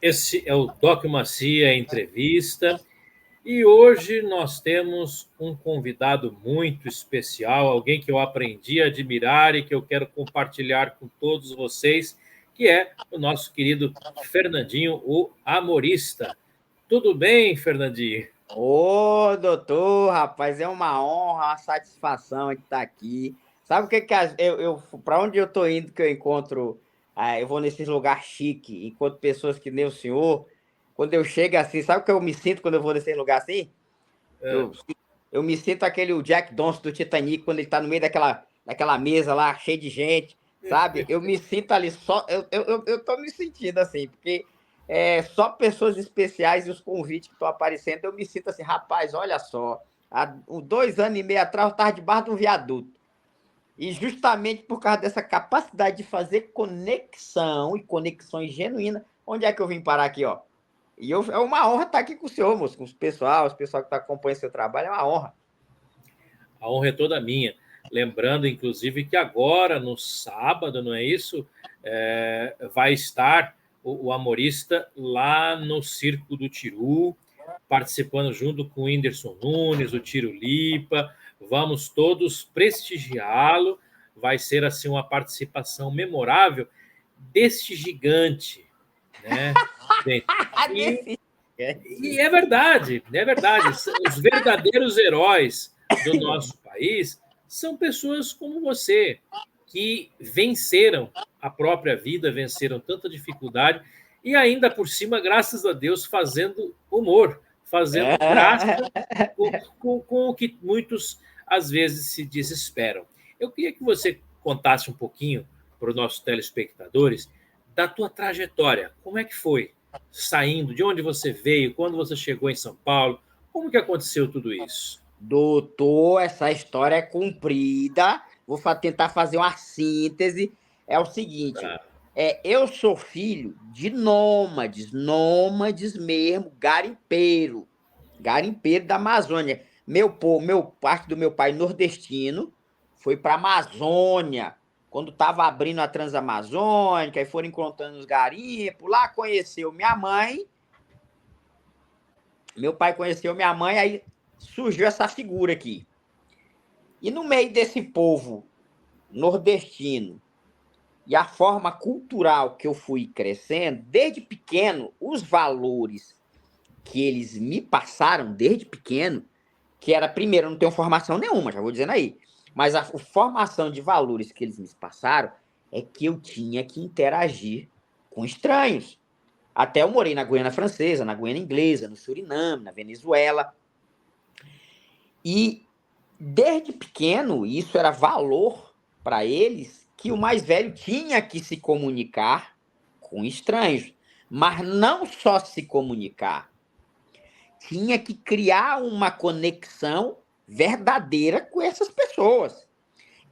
Esse é o Toque Macia Entrevista e hoje nós temos um convidado muito especial, alguém que eu aprendi a admirar e que eu quero compartilhar com todos vocês, que é o nosso querido Fernandinho, o Amorista. Tudo bem, Fernandinho? Ô, doutor, rapaz, é uma honra, uma satisfação de estar aqui. Sabe o que que para onde eu tô indo que eu encontro, eu vou nesses lugares chique, encontro pessoas que nem o senhor. Quando eu chego assim, sabe o que eu me sinto quando eu vou nesse lugar assim? É, Eu, eu me sinto aquele o Jack Dawson do Titanic quando ele tá no meio daquela mesa lá, cheia de gente, sabe? Eu me sinto ali só, eu tô me sentindo assim, porque só pessoas especiais e os convites que estão aparecendo, eu me sinto assim, rapaz, olha só, há 2 anos e meio atrás eu estava debaixo de um viaduto. E justamente por causa dessa capacidade de fazer conexão e conexões genuínas, onde é que eu vim parar aqui, ó? É uma honra estar aqui com o senhor, moço, com os pessoal que está acompanhando seu trabalho, é uma honra. a honra é toda minha. Lembrando, inclusive, que agora, no sábado, não é isso? Vai estar o Amorista lá no Circo do Tiru, participando junto com o Whindersson Nunes, o Tiro Lipa. Vamos todos prestigiá-lo. Vai ser assim uma participação memorável deste gigante, né? Gente, e, Desse e é verdade, é verdade. Os verdadeiros heróis do nosso país são pessoas como você, que venceram a própria vida, venceram tanta dificuldade e ainda por cima, graças a Deus, fazendo humor, fazendo graça com o que muitos às vezes se desesperam. Eu queria que você contasse um pouquinho para os nossos telespectadores da tua trajetória. Como é que foi saindo? De onde você veio? Quando você chegou em São Paulo? Como que aconteceu tudo isso? Doutor, essa história é comprida. Tentar fazer uma síntese. É o seguinte: Tá. eu sou filho de nômades mesmo, garimpeiro da Amazônia. Parte do meu pai nordestino foi para a Amazônia, quando estava abrindo a Transamazônica, e foram encontrando os garimpos. Lá conheceu minha mãe. Meu pai conheceu minha mãe, aí surgiu essa figura aqui. E no meio desse povo nordestino e a forma cultural que eu fui crescendo, desde pequeno, os valores que eles me passaram desde pequeno, que era, primeiro, eu não tenho formação nenhuma, já vou dizendo aí, mas a formação de valores que eles me passaram é que eu tinha que interagir com estranhos. Até eu morei na Guiana Francesa, na Guiana Inglesa, no Suriname, na Venezuela. E desde pequeno, isso era valor para eles, que o mais velho tinha que se comunicar com estranhos. Mas não só se comunicar, tinha que criar uma conexão verdadeira com essas pessoas.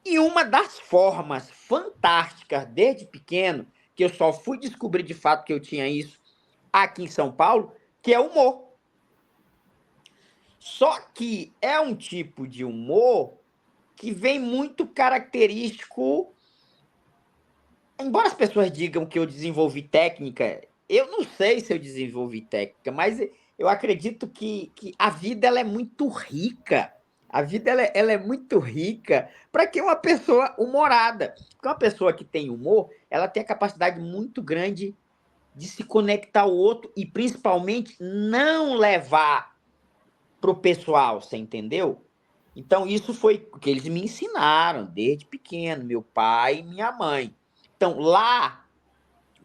E uma das formas fantásticas desde pequeno, que eu só fui descobrir de fato que eu tinha isso aqui em São Paulo, que é o humor. Só que é um tipo de humor que vem muito característico. Embora as pessoas digam que eu desenvolvi técnica, eu não sei se eu desenvolvi técnica, mas eu acredito que a vida ela é muito rica. A vida ela é muito rica para que uma pessoa humorada. Porque uma pessoa que tem humor, ela tem a capacidade muito grande de se conectar ao outro e principalmente não levar pro pessoal, você entendeu? Então, isso foi o que eles me ensinaram desde pequeno, meu pai e minha mãe. Então, lá,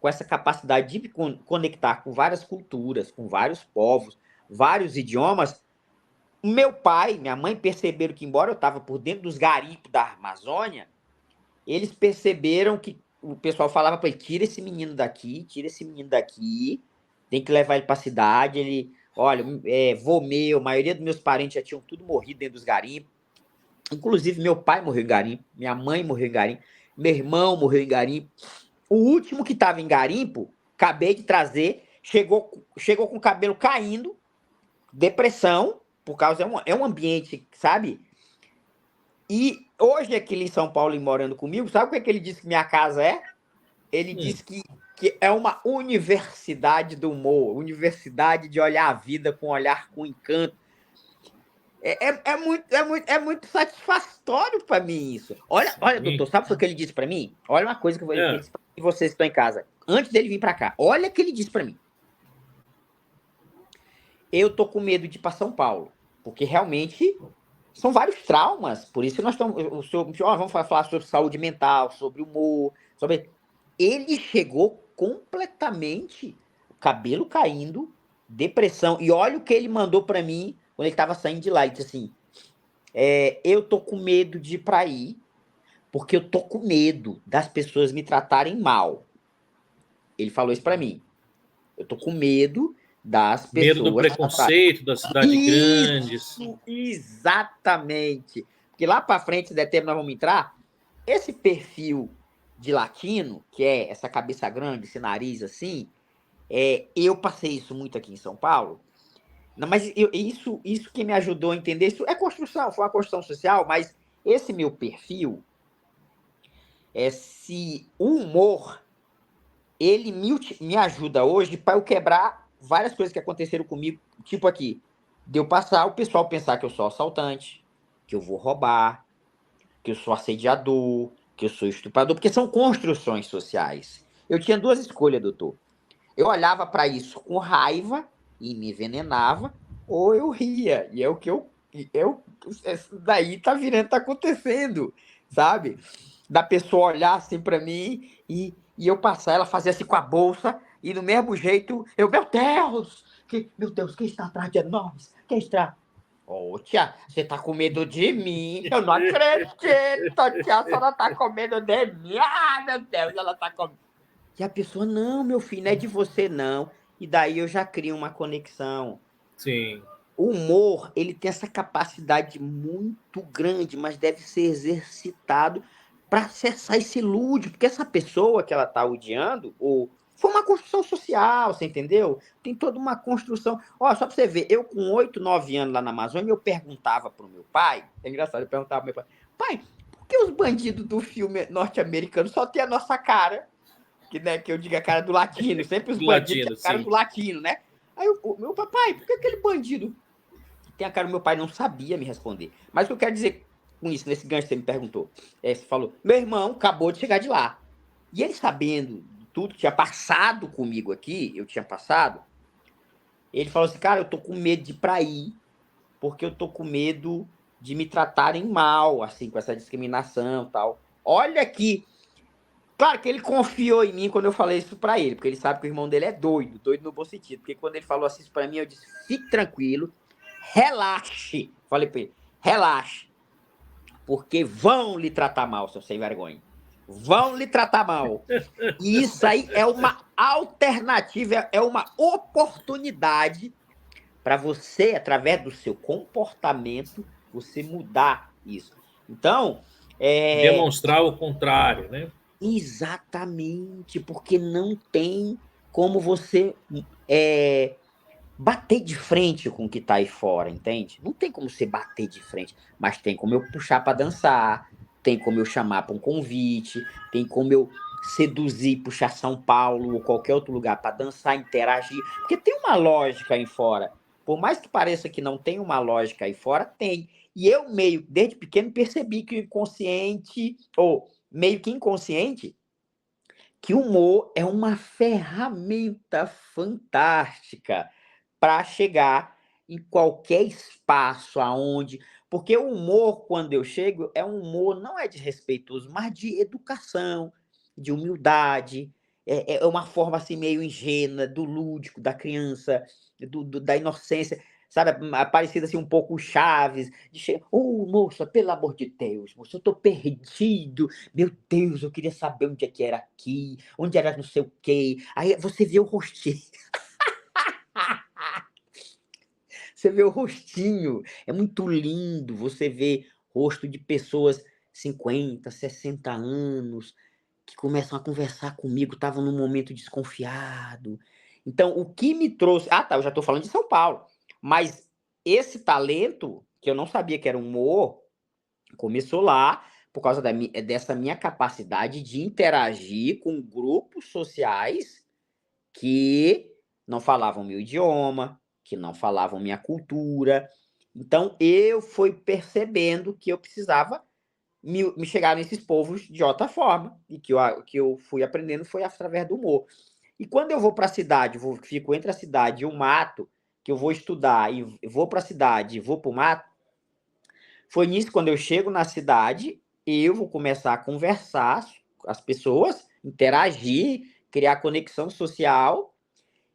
com essa capacidade de me conectar com várias culturas, com vários povos, vários idiomas, meu pai e minha mãe perceberam que, embora eu estava por dentro dos garimpos da Amazônia, eles perceberam que o pessoal falava para ele: tira esse menino daqui, tem que levar ele para a cidade. Ele, olha, vô meu, a maioria dos meus parentes já tinham tudo morrido dentro dos garimpos. Inclusive, meu pai morreu em garimpo, minha mãe morreu em garimpo, meu irmão morreu em garimpo. O último que estava em garimpo, acabei de trazer, chegou com o cabelo caindo, depressão, por causa, é um ambiente, sabe? E hoje, aqui em São Paulo, morando comigo, sabe o que ele disse que minha casa é? Ele Hum, disse que que é uma universidade do humor, universidade de olhar a vida com um olhar com encanto. É muito satisfatório para mim isso. Olha, doutor, sabe o que ele disse para mim? Olha uma coisa que ele disse para vocês que estão em casa. Antes dele vir para cá, olha o que ele disse para mim. Eu tô com medo de ir para São Paulo, porque realmente são vários traumas. Por isso que nós estamos. Vamos falar sobre saúde mental, sobre humor, sobre. Ele chegou completamente, o cabelo caindo, depressão. E olha o que ele mandou para mim quando ele estava saindo de lá. Ele disse assim: eu tô com medo de ir para aí, porque eu tô com medo das pessoas me tratarem mal. Ele falou isso para mim. Eu tô com medo das pessoas. Medo do preconceito da cidade grande. Isso, exatamente. Porque lá para frente, se der tempo, nós vamos entrar. Esse perfil de latino, que é essa cabeça grande, esse nariz assim, eu passei isso muito aqui em São Paulo. Não, mas isso que me ajudou a entender, isso é construção, foi uma construção social, mas esse meu perfil, se o humor, ele me ajuda hoje para eu quebrar várias coisas que aconteceram comigo, tipo aqui, de eu passar o pessoal pensar que eu sou assaltante, que eu vou roubar, que eu sou assediador, que eu sou estuprador, porque são construções sociais. Eu tinha duas escolhas, doutor. Eu olhava para isso com raiva e me envenenava, ou eu ria. E é o que isso daí tá acontecendo, sabe? Da pessoa olhar assim para mim e eu passar, ela fazia assim com a bolsa, e do mesmo jeito, meu Deus, quem está atrás de nós? Quem está? Ô, tia, você tá com medo de mim? Eu não acredito, tia, a senhora tá com medo de mim. Ah, meu Deus, ela tá com... E a pessoa, não, meu filho, não é de você, não. E daí eu já crio uma conexão. Sim. O humor, ele tem essa capacidade muito grande, mas deve ser exercitado para acessar esse lúdico, porque essa pessoa que ela está odiando, foi uma construção social, você entendeu? Tem toda uma construção. Ó, só para você ver, eu com 8, 9 anos lá na Amazônia, eu perguntava para o meu pai, é engraçado, eu perguntava para o meu pai, por que os bandidos do filme norte-americano só tem a nossa cara? Que eu digo a cara do latino, sempre os bandidos têm a cara do latino, né? Aí o meu papai, por que aquele bandido tem a cara do meu pai? Não sabia me responder. Mas o que eu quero dizer com isso, nesse gancho que você me perguntou, você falou, meu irmão acabou de chegar de lá. E ele sabendo de tudo que tinha passado comigo aqui, eu tinha passado, ele falou assim, cara, eu tô com medo de ir pra aí, porque eu tô com medo de me tratarem mal, assim, com essa discriminação e tal. Olha aqui. Claro que ele confiou em mim quando eu falei isso pra ele, porque ele sabe que o irmão dele é doido, doido no bom sentido. Porque quando ele falou assim isso pra mim, eu disse, fique tranquilo, relaxe. Falei pra ele, relaxe, porque vão lhe tratar mal, seu sem vergonha. Vão lhe tratar mal. E isso aí é uma alternativa, é uma oportunidade para você, através do seu comportamento, você mudar isso. Então, Demonstrar o contrário, né? exatamente, porque não tem como você bater de frente com o que tá aí fora, entende? Não tem como você bater de frente, mas tem como eu puxar para dançar, tem como eu chamar para um convite, tem como eu seduzir, puxar São Paulo ou qualquer outro lugar para dançar, interagir, porque tem uma lógica aí fora. Por mais que pareça que não tem uma lógica aí fora, tem. E eu desde pequeno, percebi que o inconsciente, ou meio que inconsciente, que o humor é uma ferramenta fantástica para chegar em qualquer espaço aonde, porque o humor, quando eu chego, é um humor não é desrespeitoso, mas de educação, de humildade, é uma forma assim meio ingênua do lúdico da criança, da inocência, sabe, parecida assim um pouco o Chaves, moça, pelo amor de Deus, moça, eu tô perdido, meu Deus, eu queria saber onde é que era aqui, onde era não sei o quê, aí você vê o rostinho. Você vê o rostinho, é muito lindo. Você vê rosto de pessoas 50, 60 anos, que começam a conversar comigo, estavam num momento desconfiado. Então, o que me trouxe. Ah, tá, eu já estou falando de São Paulo. Mas esse talento, que eu não sabia que era humor, começou lá, por causa dessa minha capacidade de interagir com grupos sociais que não falavam meu idioma, que não falavam minha cultura. Então, eu fui percebendo que eu precisava me chegar nesses povos de outra forma, e que eu fui aprendendo foi através do humor. E quando eu vou para a cidade, fico entre a cidade e o mato, que eu vou estudar, e vou para a cidade e vou para o mato, foi nisso, quando eu chego na cidade, eu vou começar a conversar com as pessoas, interagir, criar conexão social,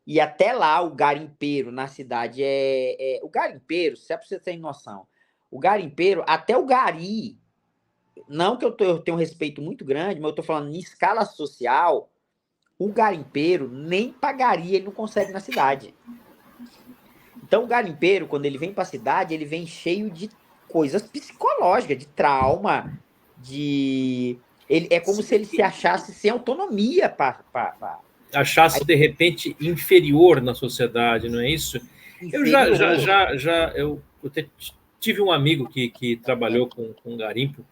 e até lá o garimpeiro na cidade o garimpeiro, se é para você ter noção, o garimpeiro, até o gari, não que eu tenho um respeito muito grande, mas eu estou falando em escala social, o garimpeiro nem pagaria, ele não consegue na cidade. Então o garimpeiro, quando ele vem para a cidade, ele vem cheio de coisas psicológicas, de trauma, é como se ele se achasse sem autonomia para achasse de repente inferior na sociedade, não é isso? Eu tive um amigo que trabalhou com garimpo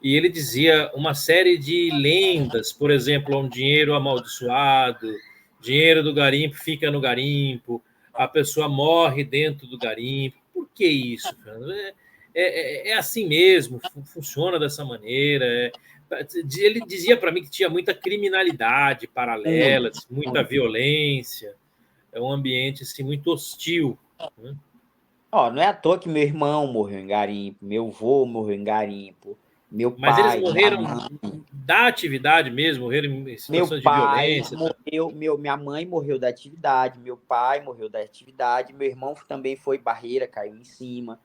e ele dizia uma série de lendas, por exemplo, um dinheiro amaldiçoado, dinheiro do garimpo fica no garimpo, a pessoa morre dentro do garimpo. Por que isso, Fernando? É assim mesmo, funciona dessa maneira. Ele dizia para mim que tinha muita criminalidade paralela, muita violência, é um ambiente assim, muito hostil. Né? Não é à toa que meu irmão morreu em garimpo, meu avô morreu em garimpo, meu Mas eles pai, morreram da atividade mesmo, morreram em situação de violência. Minha mãe morreu da atividade, meu pai morreu da atividade, meu irmão também foi barreira, caiu em cima.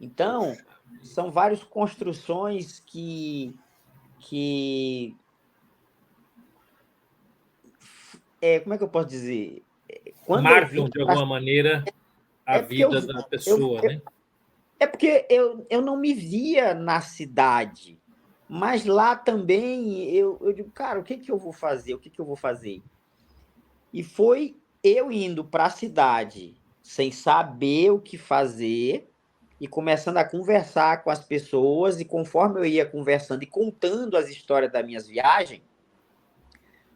Então, são várias construções que como é que eu posso dizer? Quando marcam de alguma maneira a vida da pessoa, né? É porque eu não me via na cidade, mas lá também eu digo, cara, o que eu vou fazer? O que eu vou fazer? E foi eu indo para a cidade sem saber o que fazer e começando a conversar com as pessoas, e conforme eu ia conversando e contando as histórias das minhas viagens,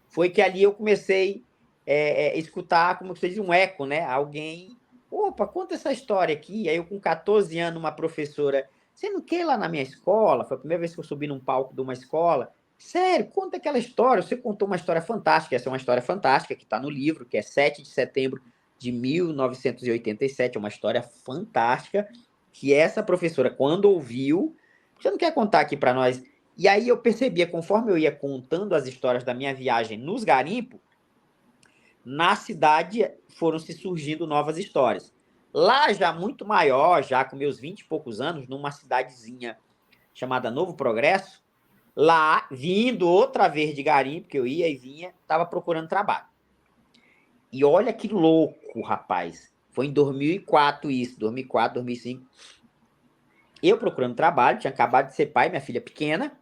foi que ali eu comecei a escutar, como você diz, um eco, né? Alguém, opa, conta essa história aqui. Aí eu, com 14 anos, uma professora, você não quer ir lá na minha escola? Foi a primeira vez que eu subi num palco de uma escola. Sério, conta aquela história. Você contou uma história fantástica. Essa é uma história fantástica que está no livro, que é 7 de setembro de 1987. É uma história fantástica que essa professora, quando ouviu, você não quer contar aqui para nós? E aí eu percebia, conforme eu ia contando as histórias da minha viagem nos garimpos, na cidade foram se surgindo novas histórias. Lá, já muito maior, já com meus 20 e poucos anos, numa cidadezinha chamada Novo Progresso, lá, vindo outra vez de garimpo, que eu ia e vinha, estava procurando trabalho. E olha que louco, rapaz. Foi em 2004 isso, 2004, 2005. Eu procurando trabalho, tinha acabado de ser pai, minha filha pequena,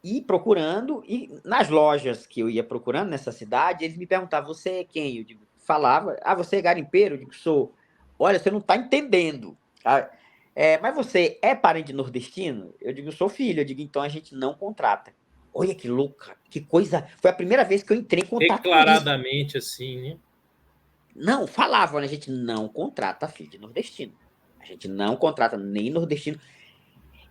e procurando, e nas lojas que eu ia procurando nessa cidade, eles me perguntavam, você é quem? Eu digo, falava, você é garimpeiro? Eu digo, sou. Olha, você não está entendendo. Mas você é parente de nordestino? Eu digo, sou filho. Eu digo, então a gente não contrata. Olha que louca, que coisa. Foi a primeira vez que eu entrei em contato com isso. Declaradamente assim, né? Não, falavam, a gente não contrata filho de nordestino. A gente não contrata nem nordestino.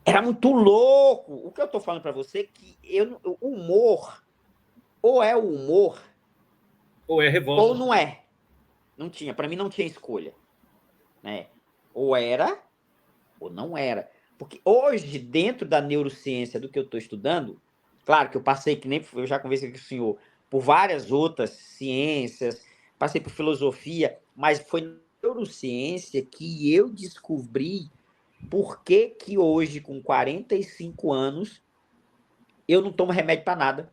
Era muito louco. O que eu tô falando para você é que o humor, ou é o humor, ou é revolta, ou não é. Não tinha, para mim não tinha escolha, né? Ou era, ou não era. Porque hoje, dentro da neurociência do que eu estou estudando, claro que eu passei, que nem eu já conversei com o senhor, por várias outras ciências, passei por filosofia, mas foi na neurociência que eu descobri por que que hoje, com 45 anos, eu não tomo remédio para nada.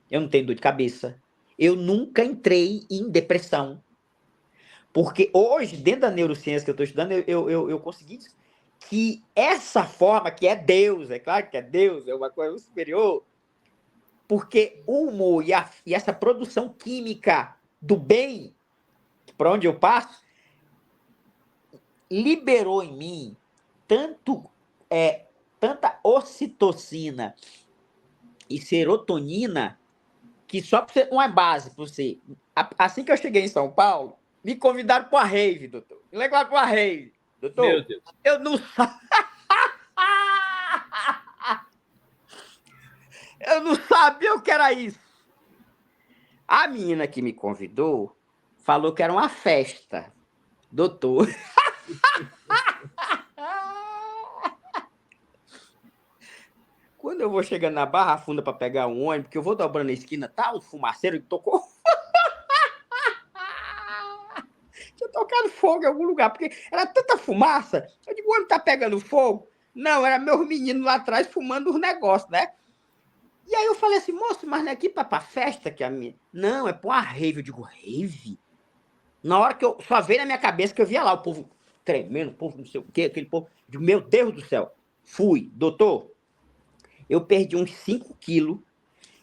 Eu não tenho dor de cabeça. Eu nunca entrei em depressão. Porque hoje, dentro da neurociência que eu estou estudando, eu consegui que essa forma, que é Deus, é claro que é Deus, é uma coisa superior, porque o humor e essa produção química do bem, para onde eu passo, liberou em mim tanto tanta ocitocina e serotonina que só para você, uma base para você. Assim que eu cheguei em São Paulo, me convidaram para uma rave, doutor. Me levaram para uma rave. Meu Doutor, Deus. eu não eu não sabia o que era isso. A menina que me convidou falou que era uma festa. Doutor. Quando eu vou chegando na Barra Funda para pegar um ônibus, porque eu vou dobrando a esquina, tá um fumaceiro que tocou. Tinha tocado fogo em algum lugar, porque era tanta fumaça. Eu digo, o ônibus tá pegando fogo? Não, era meus meninos lá atrás fumando os negócios, né? E aí eu falei assim, moço, mas não é aqui pra festa que a minha... Não, é pra uma rave. Eu digo, rave? Na hora que eu... Só veio na minha cabeça que eu via lá o povo tremendo, o povo não sei o quê, aquele povo... Eu digo, meu Deus do céu. Fui. Doutor, eu perdi uns 5 quilos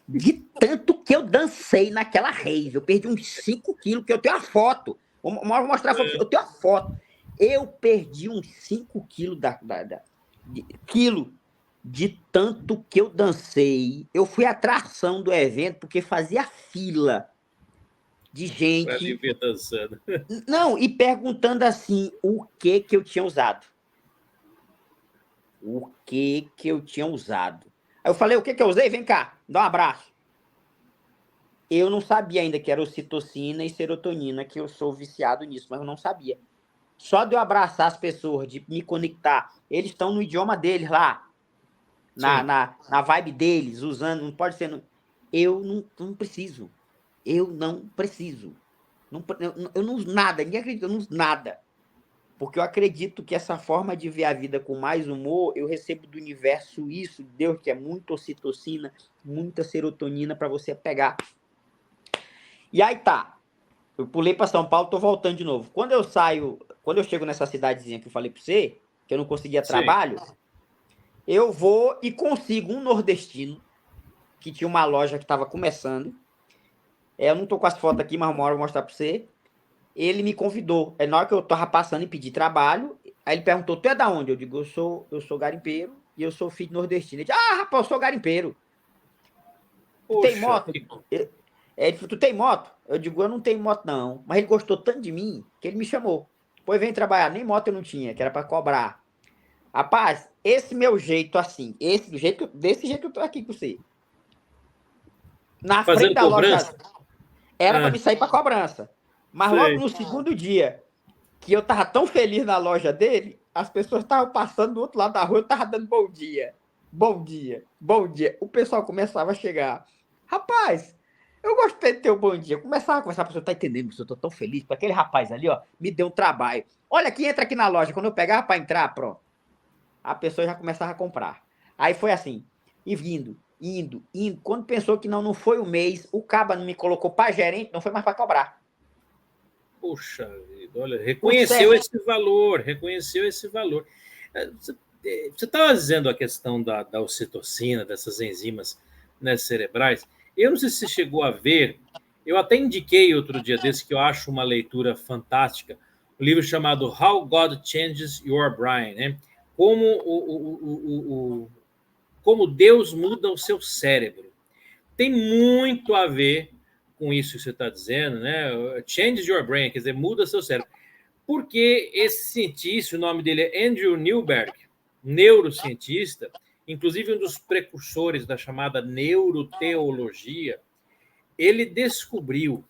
de tanto que eu dancei naquela rave. Eu perdi uns 5 quilos, que eu tenho a foto. Vou mostrar pra você. Eu tenho a foto. Eu perdi uns 5 quilos de tanto que eu dancei. Eu fui atração do evento porque fazia fila de Para me gente. ver dançando. Não, e perguntando assim, o que eu tinha usado. O que eu tinha usado. Aí eu falei, o que eu usei? Vem cá, dá um abraço. Eu não sabia ainda que era ocitocina e serotonina, que eu sou viciado nisso, mas eu não sabia. Só de eu abraçar as pessoas, de me conectar, eles estão no idioma deles lá, na vibe deles, usando, não pode ser... Eu não preciso. Eu não preciso. Eu não uso nada, ninguém acredita, eu não uso nada. Porque eu acredito que essa forma de ver a vida com mais humor, eu recebo do universo isso, Deus, que é muita ocitocina, muita serotonina para você pegar. E aí tá. Eu pulei para São Paulo, tô voltando de novo. Quando eu chego nessa cidadezinha que eu falei para você, que eu não conseguia trabalho, eu vou e consigo um nordestino que tinha uma loja que estava começando. Eu não tô com as fotos aqui, mas uma hora eu vou mostrar para você. Ele me convidou. Na hora que eu tava passando e pedi trabalho, aí ele perguntou, tu é da onde? Eu digo, eu sou garimpeiro e eu sou filho de nordestino. Ele disse, rapaz, eu sou garimpeiro. Tu tem Poxa, moto? Ele falou, tu tem moto? Eu digo, eu não tenho moto não. Mas ele gostou tanto de mim que ele me chamou. Pois vem trabalhar. Nem moto eu não tinha, que era para cobrar. Rapaz, esse meu jeito assim, desse jeito que eu tô aqui com você. Na frente fazendo da loja, cobrança? era para me sair para cobrança. Mas logo Sei. no segundo dia, que eu tava tão feliz na loja dele, as pessoas estavam passando do outro lado da rua, eu tava dando bom dia. Bom dia, bom dia. O pessoal começava a chegar. Rapaz, eu gostei de ter um bom dia. Começava a conversar, a pessoa tá entendendo, eu tô tão feliz, porque aquele rapaz ali, ó, me deu um trabalho. Olha aqui, entra aqui na loja. Quando eu pegava para entrar, pronto. A pessoa já começava a comprar. Aí foi assim, e indo. Quando pensou que não foi o mês, o caba não me colocou para gerente, não foi mais para cobrar. Puxa vida, olha, O reconheceu esse valor, reconheceu esse valor. Você estava dizendo a questão da ocitocina, dessas enzimas, né, cerebrais. Eu não sei se você chegou a ver, eu até indiquei outro dia desse que eu acho uma leitura fantástica, um livro chamado How God Changes Your Brain, né? Como Deus muda o seu cérebro. Tem muito a ver com isso que você está dizendo, né? Changes your brain, quer dizer, muda seu cérebro. Porque esse cientista, o nome dele é Andrew Newberg, neurocientista, inclusive um dos precursores da chamada neuroteologia, ele descobriu,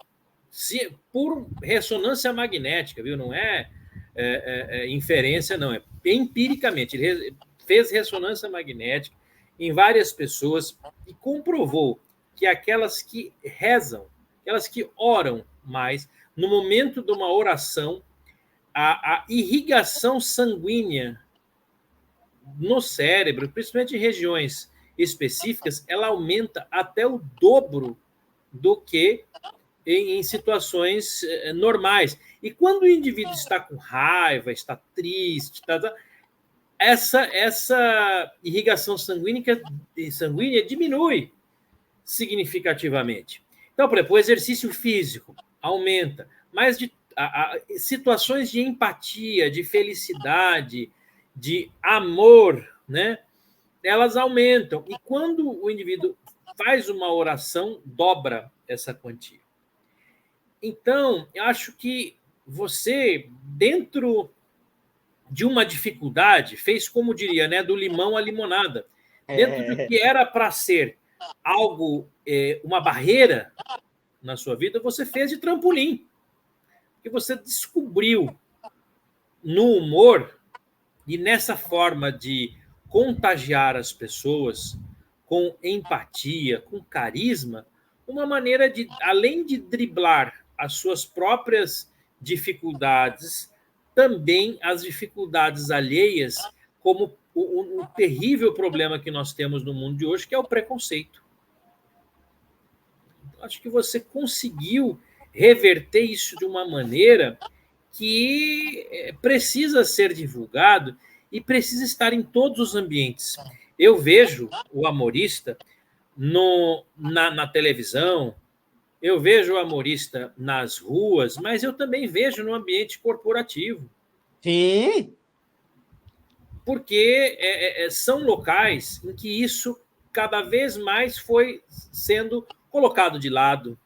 por ressonância magnética, viu? Não é, inferência, não, é empiricamente. Ele fez ressonância magnética em várias pessoas e comprovou que aquelas que rezam, aquelas que oram mais, no momento de uma oração, a irrigação sanguínea no cérebro, principalmente em regiões específicas, ela aumenta até o dobro do que em situações normais. E quando o indivíduo está com raiva, está triste, essa irrigação sanguínea diminui significativamente. Então, por exemplo, o exercício físico aumenta, mas situações de empatia, de felicidade, de amor, né? elas aumentam. E quando o indivíduo faz uma oração, dobra essa quantia. Então, eu acho que você, dentro de uma dificuldade, fez, como diria, né, do limão à limonada. Dentro do que era para ser algo, uma barreira na sua vida, você fez de trampolim. Porque você descobriu no humor e nessa forma de contagiar as pessoas com empatia, com carisma, uma maneira de, além de driblar as suas próprias dificuldades, também as dificuldades alheias, como o terrível problema que nós temos no mundo de hoje, que é o preconceito. Acho que você conseguiu reverter isso de uma maneira que precisa ser divulgado e precisa estar em todos os ambientes. Eu vejo o humorista na televisão, eu vejo o humorista nas ruas, mas eu também vejo no ambiente corporativo. Sim. Porque são locais em que isso cada vez mais foi sendo colocado de lado.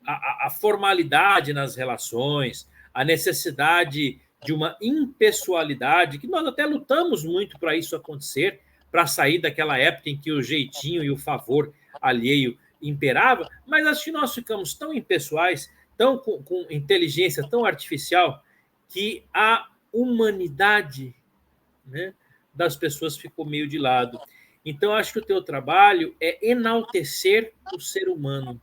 A formalidade nas relações, a necessidade de uma impessoalidade, que nós até lutamos muito para isso acontecer, para sair daquela época em que o jeitinho e o favor alheio imperava, mas acho que nós ficamos tão impessoais, tão com inteligência tão artificial, que a humanidade, né, das pessoas ficou meio de lado. Então, acho que o teu trabalho é enaltecer o ser humano,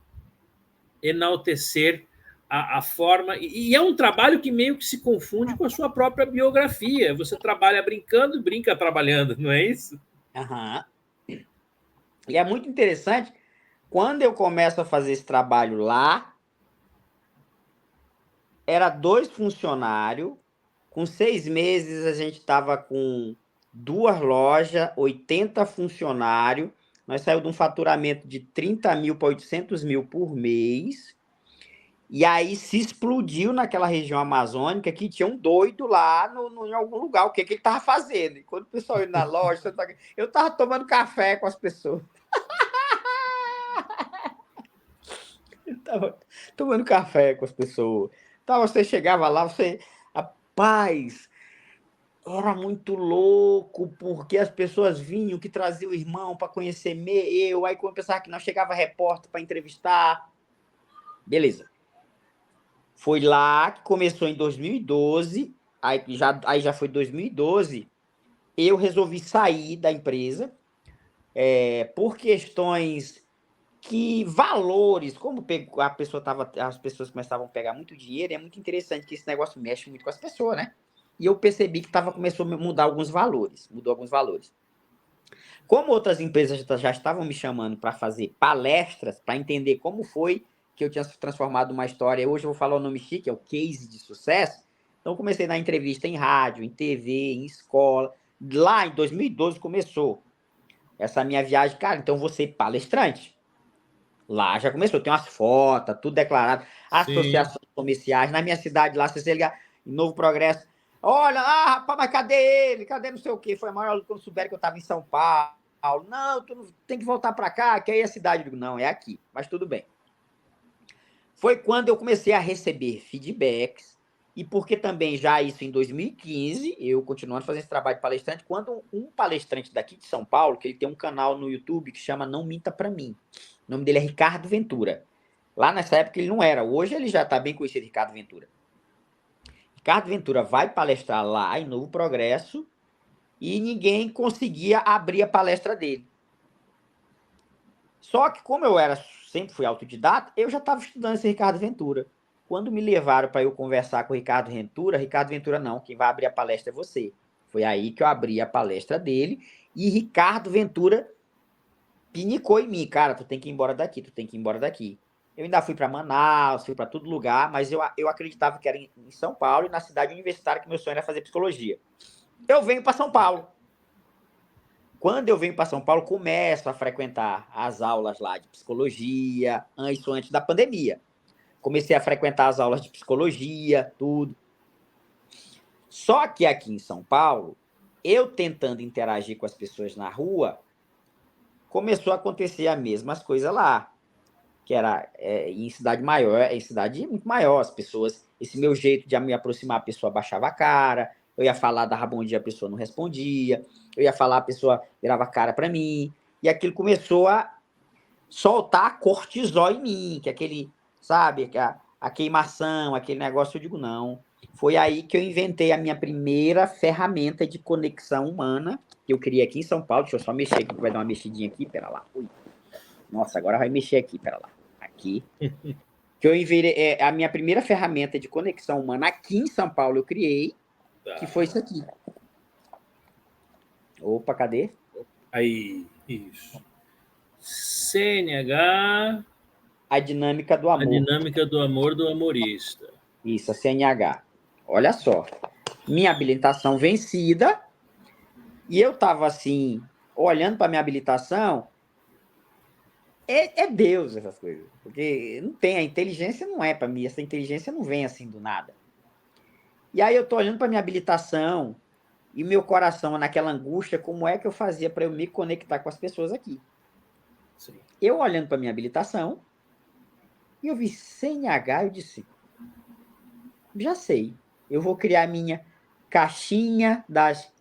enaltecer a forma. E é um trabalho que meio que se confunde com a sua própria biografia. Você trabalha brincando e brinca trabalhando, não é isso? Uhum. E é muito interessante, quando eu começo a fazer esse trabalho lá, era 2 funcionários, com 6 meses a gente estava com 2 lojas, 80 funcionários, nós saímos de um faturamento de 30 mil para 800 mil por mês, e aí se explodiu naquela região amazônica que tinha um doido lá em algum lugar, o que ele estava fazendo. E quando o pessoal ia na loja, eu estava tomando café com as pessoas. Eu tava tomando café com as pessoas. Então, você chegava lá, você... Rapaz, era muito louco, porque as pessoas vinham que traziam o irmão para conhecer eu, aí quando pensava que não chegava repórter para entrevistar. Beleza. Foi lá que começou em 2012, aí já foi 2012, eu resolvi sair da empresa, por questões que valores, como a pessoa as pessoas começavam a pegar muito dinheiro, é muito interessante que esse negócio mexe muito com as pessoas, né? E eu percebi que começou a mudar alguns valores, mudou alguns valores. Como outras empresas já estavam me chamando para fazer palestras, para entender como foi que eu tinha transformado uma história, hoje eu vou falar o nome chique, é o case de sucesso, então eu comecei na entrevista em rádio, em TV, em escola, lá em 2012 começou essa minha viagem, cara, então eu vou ser palestrante. Lá já começou, tem umas fotos, tudo declarado. Sim. Associações comerciais. Na minha cidade, lá, se você ligar em Novo Progresso, olha, rapaz, mas cadê ele? Cadê não sei o quê? Foi a maior luta quando souberam que eu estava em São Paulo. Não, tu não tem que voltar para cá, que aí é a cidade. Eu digo, não, é aqui, mas tudo bem. Foi quando eu comecei a receber feedbacks, e porque também já isso em 2015, eu continuando fazendo esse trabalho de palestrante, quando um palestrante daqui de São Paulo, que ele tem um canal no YouTube que chama Não Minta Pra Mim, o nome dele é Ricardo Ventura. Lá nessa época ele não era, hoje ele já está bem conhecido, Ricardo Ventura. Ricardo Ventura vai palestrar lá em Novo Progresso e ninguém conseguia abrir a palestra dele. Só que como eu sempre fui autodidata, eu já estava estudando esse Ricardo Ventura. Quando me levaram para eu conversar com o Ricardo Ventura não, quem vai abrir a palestra é você. Foi aí que eu abri a palestra dele e Ricardo Ventura pinicou em mim, cara, tu tem que ir embora daqui, tu tem que ir embora daqui. Eu ainda fui para Manaus, fui para todo lugar, mas eu acreditava que era em São Paulo e na cidade universitária que meu sonho era fazer psicologia. Eu venho para São Paulo. Quando eu venho para São Paulo, começo a frequentar as aulas lá de psicologia, isso antes da pandemia. Comecei a frequentar as aulas de psicologia, tudo. Só que aqui em São Paulo, eu tentando interagir com as pessoas na rua, começou a acontecer as mesmas coisas lá, que era em cidade maior, em cidade muito maior, as pessoas, esse meu jeito de me aproximar, a pessoa baixava a cara, eu ia falar, dava bom dia, a pessoa não respondia, eu ia falar, a pessoa virava a cara para mim, e aquilo começou a soltar cortisol em mim, que aquele, sabe, a queimação, aquele negócio, eu digo, não. Foi aí que eu inventei a minha primeira ferramenta de conexão humana, que eu criei aqui em São Paulo. Deixa eu só mexer aqui, vai dar uma mexidinha aqui, pera lá. Ui. Nossa, agora vai mexer aqui, pera lá. Aqui. Que eu inventei, a minha primeira ferramenta de conexão humana aqui em São Paulo eu criei, que foi isso aqui. Opa, cadê? Aí, isso. CNH... A dinâmica do amor. A dinâmica do amor do amorista. Isso, a CNH. Olha só. Minha habilitação vencida. E eu tava assim, olhando para minha habilitação. É Deus essas coisas. Porque não tem, a inteligência não é para mim. Essa inteligência não vem assim do nada. E aí eu tô olhando para minha habilitação. E meu coração naquela angústia, como é que eu fazia para eu me conectar com as pessoas aqui? Sim. Eu olhando para minha habilitação. E eu vi CNH, eu disse, já sei, eu vou criar a minha caixinha das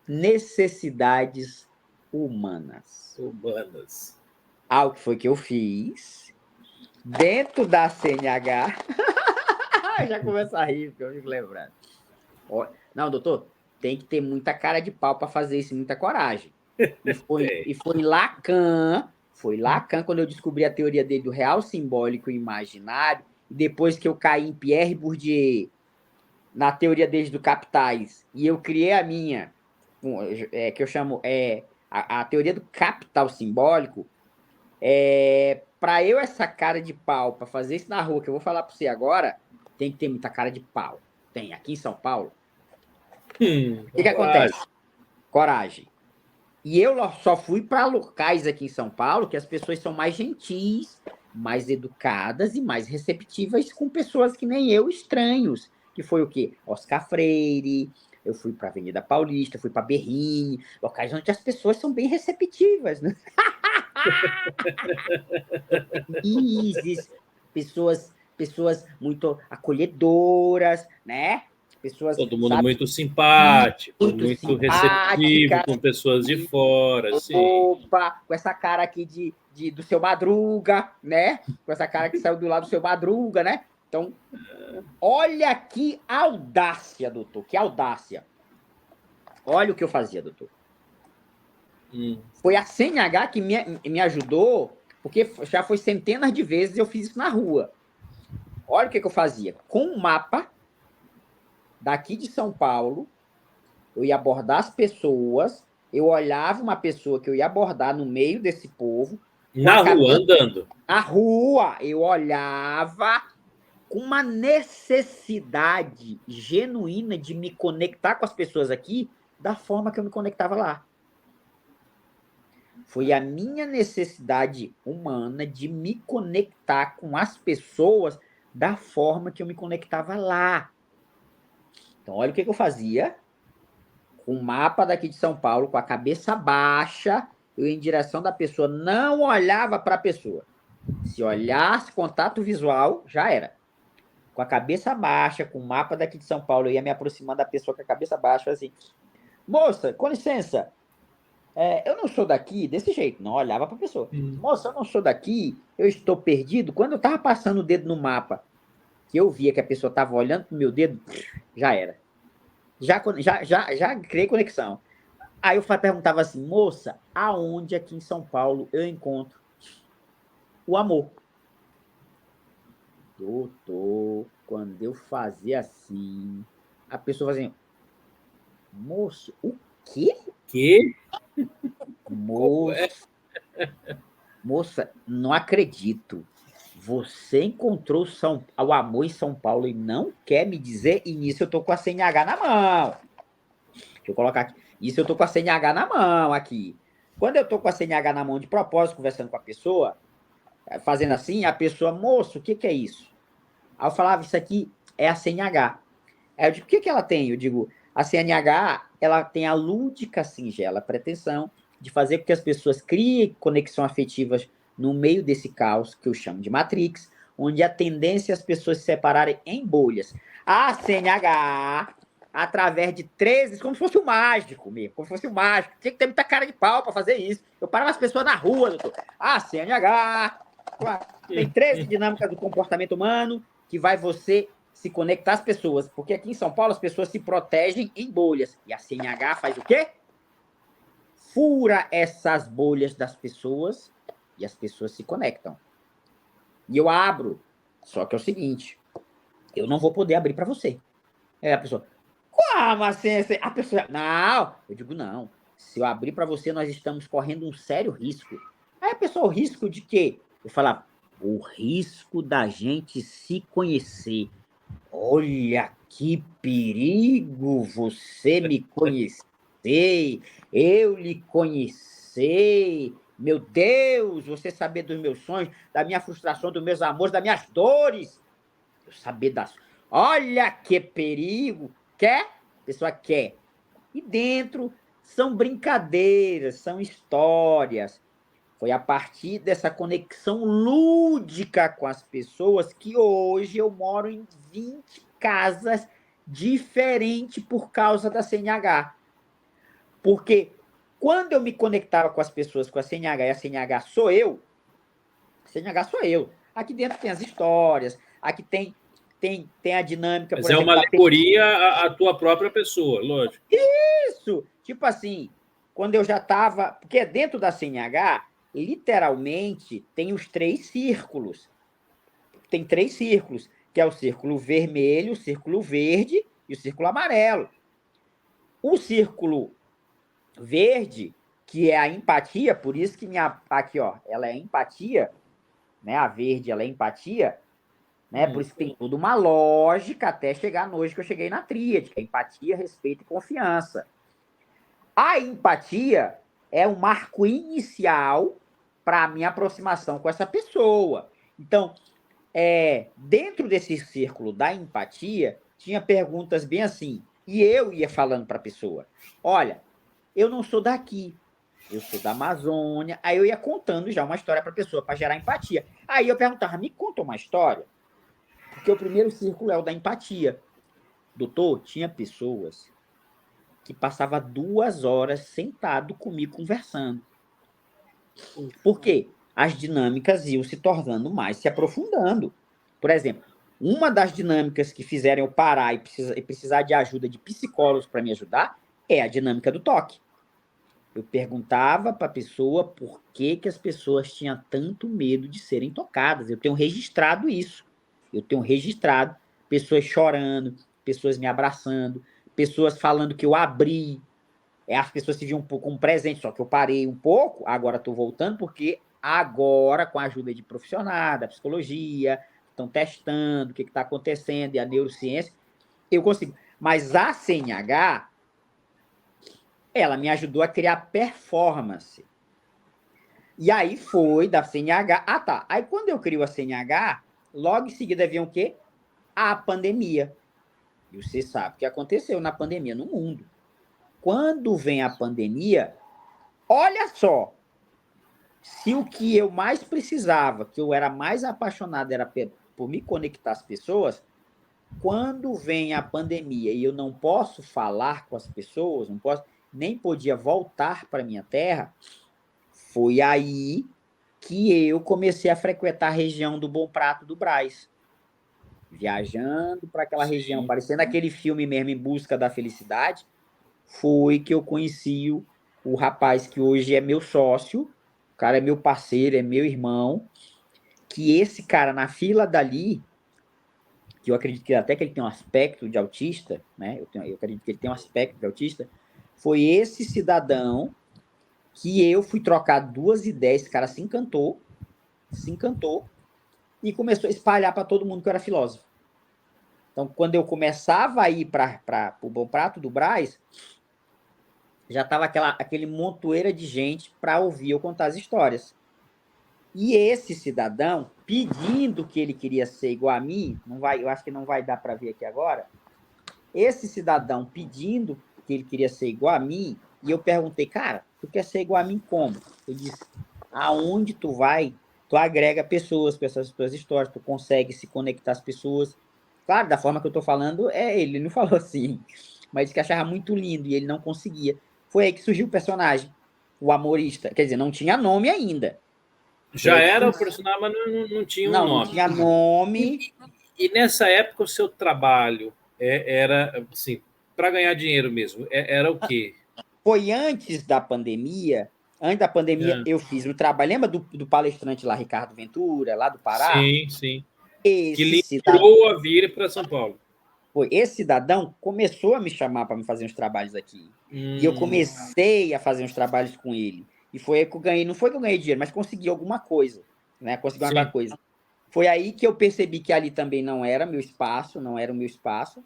necessidades humanas. Algo que foi que eu fiz dentro da CNH. Já começa a rir, porque eu fico lembrando. Não, doutor, tem que ter muita cara de pau para fazer isso, muita coragem. E foi Lacan... Foi Lacan, quando eu descobri a teoria dele do real simbólico e imaginário, e depois que eu caí em Pierre Bourdieu, na teoria dele do capitais, e eu criei a minha, que eu chamo a teoria do capital simbólico, para eu essa cara de pau, para fazer isso na rua, que eu vou falar para você agora, tem que ter muita cara de pau. Tem, aqui em São Paulo. O que acontece? Coragem. E eu só fui para locais aqui em São Paulo que as pessoas são mais gentis, mais educadas e mais receptivas com pessoas que nem eu, estranhos. Que foi o quê? Oscar Freire, eu fui para Avenida Paulista, fui para Berrini, locais onde as pessoas são bem receptivas, né? pessoas muito acolhedoras, né? Pessoas, todo mundo muito simpático, muito receptivo com pessoas de fora. Opa, com essa cara aqui do seu Madruga, né? Com essa cara que saiu do lado do seu Madruga, né? Então, olha que audácia, doutor, que audácia. Olha o que eu fazia, doutor. Foi a CNH que me ajudou, porque já foi centenas de vezes eu fiz isso na rua. Olha o que eu fazia. Com um mapa daqui de São Paulo, eu ia abordar as pessoas, eu olhava uma pessoa que eu ia abordar no meio desse povo. Na rua, andando. Na rua, eu olhava com uma necessidade genuína de me conectar com as pessoas aqui da forma que eu me conectava lá. Foi a minha necessidade humana de me conectar com as pessoas da forma que eu me conectava lá. Então, olha o que eu fazia. Com o mapa daqui de São Paulo, com a cabeça baixa, eu ia em direção da pessoa, não olhava para a pessoa. Se olhasse contato visual, já era. Com a cabeça baixa, com o mapa daqui de São Paulo, eu ia me aproximando da pessoa com a cabeça baixa, assim, moça, com licença, eu não sou daqui, desse jeito, não olhava para a pessoa. Moça, eu não sou daqui, eu estou perdido. Quando eu estava passando o dedo no mapa, que eu via que a pessoa estava olhando pro meu dedo, já era. Já criei conexão. Aí eu perguntava assim, moça, aonde aqui em São Paulo eu encontro o amor? Doutor, quando eu fazia assim, a pessoa fazia assim, moço, o quê? Que? Moça, não acredito. Você encontrou o amor em São Paulo e não quer me dizer? E nisso eu tô com a CNH na mão. Deixa eu colocar aqui. Isso eu tô com a CNH na mão aqui. Quando eu tô com a CNH na mão de propósito, conversando com a pessoa, fazendo assim, a pessoa, moço, o que é isso? Aí eu falava, isso aqui é a CNH. Aí eu digo, o que ela tem? Eu digo, A CNH, ela tem a lúdica, singela pretensão de fazer com que as pessoas criem conexões afetivas no meio desse caos, que eu chamo de Matrix, onde a tendência é as pessoas se separarem em bolhas. A CNH, através de 13, como se fosse um mágico mesmo, como se fosse um mágico. Tinha que ter muita cara de pau para fazer isso. Eu parava as pessoas na rua, doutor. A CNH tem 13 dinâmicas do comportamento humano que vai você se conectar às pessoas. Porque aqui em São Paulo as pessoas se protegem em bolhas. E a CNH faz o quê? Fura essas bolhas das pessoas e as pessoas se conectam. E eu abro. Só que é o seguinte, eu não vou poder abrir para você. É a pessoa, como assim? A pessoa, não. Eu digo, não. Se eu abrir para você, nós estamos correndo um sério risco. Aí a pessoa, o risco de quê? Eu falava, o risco da gente se conhecer. Olha que perigo você me conhecer, eu lhe conhecer. Meu Deus, você saber dos meus sonhos, da minha frustração, dos meus amores, das minhas dores. Eu saber das. Olha que perigo! Quer? A pessoa quer. E dentro são brincadeiras, são histórias. Foi a partir dessa conexão lúdica com as pessoas que hoje eu moro em 20 casas diferentes por causa da CNH. Porque quando eu me conectava com as pessoas com a CNH e a CNH sou eu, a CNH sou eu. Aqui dentro tem as histórias, aqui tem a dinâmica, Mas por é exemplo, uma da alegoria à tua própria pessoa, lógico. isso. Tipo assim, quando eu já estava. Porque dentro da CNH, literalmente, tem os 3 círculos. Tem 3 círculos, que é o círculo vermelho, o círculo verde e o círculo amarelo. O círculo verde, que é a empatia, por isso que minha. Aqui, ó, ela é empatia, né? A verde, ela é empatia, né? Por isso que tem toda uma lógica até chegar noite que eu cheguei na tríade, que é empatia, respeito e confiança. A empatia é um marco inicial para a minha aproximação com essa pessoa. Então, dentro desse círculo da empatia, tinha perguntas bem assim. E eu ia falando para a pessoa: olha, eu não sou daqui, eu sou da Amazônia. Aí eu ia contando já uma história para a pessoa, para gerar empatia. Aí eu perguntava: me conta uma história, porque o primeiro círculo é o da empatia. Doutor, tinha pessoas que passava 2 horas sentado comigo conversando. Por quê? As dinâmicas iam se tornando mais, se aprofundando. Por exemplo, uma das dinâmicas que fizeram eu parar e precisar de ajuda de psicólogos para me ajudar é a dinâmica do toque. Eu perguntava para a pessoa por que as pessoas tinham tanto medo de serem tocadas. Eu tenho registrado isso. Eu tenho registrado pessoas chorando, pessoas me abraçando, pessoas falando que eu abri. As pessoas se viam um pouco como presente, só que eu parei um pouco, agora estou voltando, porque agora, com a ajuda de profissionais, da psicologia, estão testando o que está acontecendo, e a neurociência, eu consigo. Mas a CNH, ela me ajudou a criar performance. E aí foi da CNH. Ah, tá. Aí quando eu crio a CNH, logo em seguida vinha o quê? A pandemia. E você sabe o que aconteceu na pandemia no mundo. Quando vem a pandemia, olha só, se o que eu mais precisava, que eu era mais apaixonado, era por me conectar às pessoas, quando vem a pandemia e eu não posso falar com as pessoas, não posso, nem podia voltar para minha terra, foi aí que eu comecei a frequentar a região do Bom Prato do Brás. Viajando para aquela região, parecendo aquele filme mesmo, Em Busca da Felicidade, foi que eu conheci o rapaz que hoje é meu sócio, o cara é meu parceiro, é meu irmão, que esse cara na fila dali, que eu acredito que até que ele tem um aspecto de autista, né? Eu acredito que ele tem um aspecto de autista, foi esse cidadão que eu fui trocar 2 ideias, esse cara se encantou, e começou a espalhar para todo mundo que eu era filósofo. Então, quando eu começava a ir para o Bom Prato do Brás, já estava aquele montoeira de gente para ouvir eu contar as histórias. E esse cidadão, pedindo que ele queria ser igual a mim, não vai, eu acho que não vai dar para ver aqui agora, esse cidadão pedindo que ele queria ser igual a mim, e eu perguntei, cara, tu quer ser igual a mim como? Eu disse, aonde tu vai, tu agrega pessoas com essas tuas histórias, tu consegue se conectar às pessoas. Claro, da forma que eu tô falando, ele não falou assim, mas disse que achava muito lindo e ele não conseguia. Foi aí que surgiu o personagem, o Amorista. Quer dizer, não tinha nome ainda. Foi Já aí que era o surgiu. personagem, mas não tinha um Não nome. tinha nome. E nessa época o seu trabalho era assim, para ganhar dinheiro mesmo, era o quê? Foi antes da pandemia. Antes da pandemia, É. eu fiz o trabalho. Lembra do palestrante lá, Ricardo Ventura, lá do Pará? Sim, sim. Que Esse lhe cidadão, inspirou a vir para São Paulo. esse cidadão começou a me chamar para me fazer uns trabalhos aqui. E eu Hum, comecei a fazer uns trabalhos com ele. E foi aí que eu ganhei, não foi que eu ganhei dinheiro, mas consegui alguma coisa, né? Consegui alguma sim. coisa. Foi aí que eu percebi que ali também não era meu espaço, não era o meu espaço.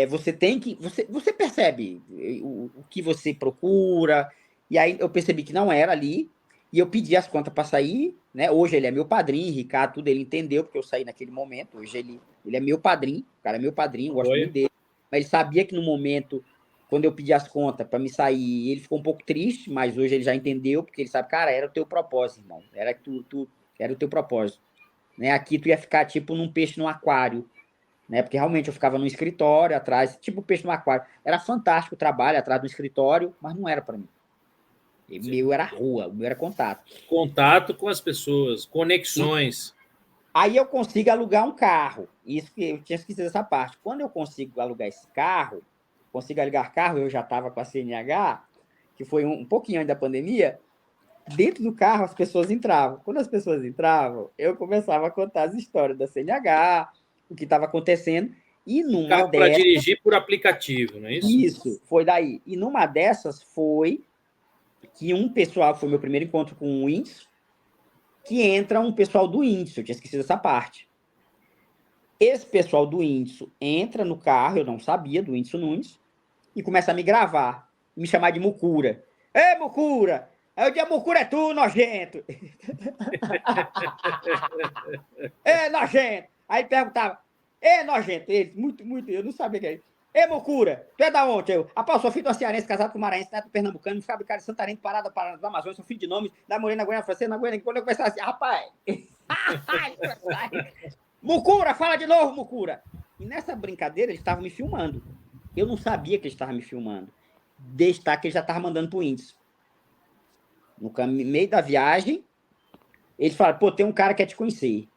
Você tem que. Você percebe o que você procura. E aí eu percebi que não era ali. E eu pedi as contas para sair. Né? Hoje ele é meu padrinho, Ricardo, tudo. Ele entendeu porque eu saí naquele momento. Hoje ele é meu padrinho. O cara é meu padrinho, eu gosto muito Foi. dele. Mas ele sabia que no momento, quando eu pedi as contas para me sair, ele ficou um pouco triste. Mas hoje ele já entendeu, porque ele sabe, cara, era o teu propósito, irmão. Era o teu propósito. Né? Aqui tu ia ficar tipo num peixe no aquário, né? Porque realmente eu ficava no escritório atrás, tipo peixe no aquário. Era fantástico o trabalho atrás do escritório, mas não era para mim. O Sim. meu era rua, o meu era contato. Contato com as pessoas, E conexões. aí eu consigo alugar um carro. Isso que eu tinha esquecido essa parte. Quando eu consigo alugar esse carro, consigo alugar carro, eu já estava com a CNH, que foi um pouquinho antes da pandemia. Dentro do carro as pessoas entravam. Quando as pessoas entravam, eu começava a contar as histórias da CNH, o que estava acontecendo. E O numa carro para dessas, dirigir por aplicativo, não é isso? isso, foi daí. E numa dessas foi que um pessoal, foi meu primeiro encontro com o índice, que entra um pessoal do índice, eu tinha esquecido essa parte. Esse pessoal do índice entra no carro, eu não sabia, do índice Nunes, e começa a me gravar, me chamar de Mucura. Ei, Mucura! Aí eu digo, Mucura é tu, nojento! É, nojento! Aí perguntava, é nojento, ele, muito, eu não sabia que era. Ei, Mocura, tu é da onde? Eu, rapaz, eu sou filho de uma cearense, casado com um maranhense, neto pernambucano, fabricado em Santarém, Parada do Amazonas, sou filho de nomes da Morena Goiânia Francesa, na Goiânia, quando eu começava assim, rapaz, Mucura, fala de novo, Mucura. E nessa brincadeira, eles estavam me filmando. Eu não sabia que eles estavam me filmando. Destaque que eles já estavam mandando pro índice. No meio da viagem, eles falaram, pô, tem um cara que quer te conhecer,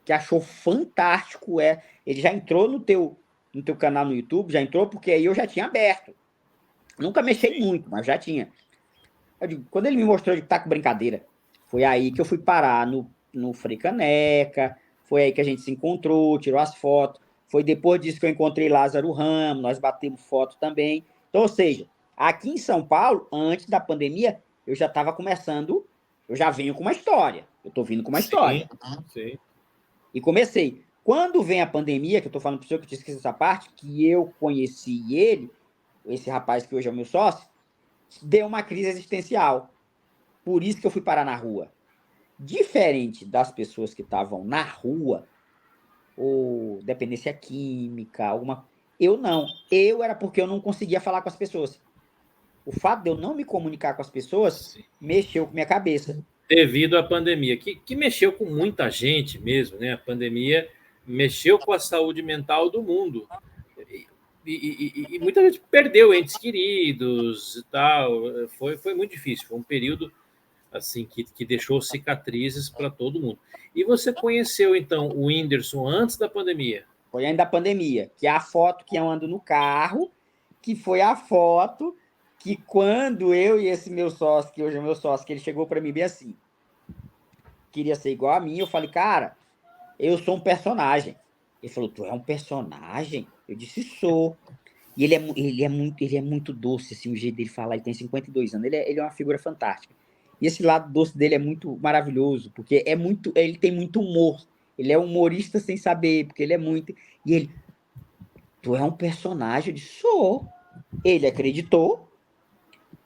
que achou fantástico, ele já entrou no teu canal no YouTube, já entrou, porque aí eu já tinha aberto. Nunca mexi Sim. muito, mas já tinha. Eu digo, quando ele me mostrou, eu digo, tá com brincadeira. Foi aí que eu fui parar no Frei Caneca, foi aí que a gente se encontrou, tirou as fotos. Foi depois disso que eu encontrei Lázaro Ramos, nós batemos foto também. Então, ou seja, aqui em São Paulo, antes da pandemia, eu já estava começando, eu já venho com uma história. Eu estou vindo com uma Sim, história. sim. E comecei. Quando vem a pandemia, que eu estou falando para o senhor que eu tinha esquecido essa parte, que eu conheci ele, esse rapaz que hoje é o meu sócio, deu uma crise existencial. Por isso que eu fui parar na rua. Diferente das pessoas que estavam na rua, ou dependência química, alguma. Eu não. Eu era porque eu não conseguia falar com as pessoas. O fato de eu não me comunicar com as pessoas Sim. mexeu com minha cabeça. Devido à pandemia, que mexeu com muita gente mesmo, né? A pandemia mexeu com a saúde mental do mundo. E muita gente perdeu entes queridos e tal. Foi muito difícil. Foi um período assim que deixou cicatrizes para todo mundo. E você conheceu então o Whindersson antes da pandemia? Foi ainda a pandemia, que é a foto que eu ando no carro, que foi a foto que quando eu e esse meu sócio, que hoje é meu sócio, que ele chegou para mim bem assim, queria ser igual a mim, eu falei, cara, eu sou um personagem. Ele falou, tu é um personagem? Eu disse, sou. E ele é muito doce, assim, o jeito dele falar, ele tem 52 anos, ele é uma figura fantástica. E esse lado doce dele é muito maravilhoso, porque ele tem muito humor. Ele é humorista sem saber, porque ele é muito. E ele, tu é um personagem? Eu disse, sou. Ele acreditou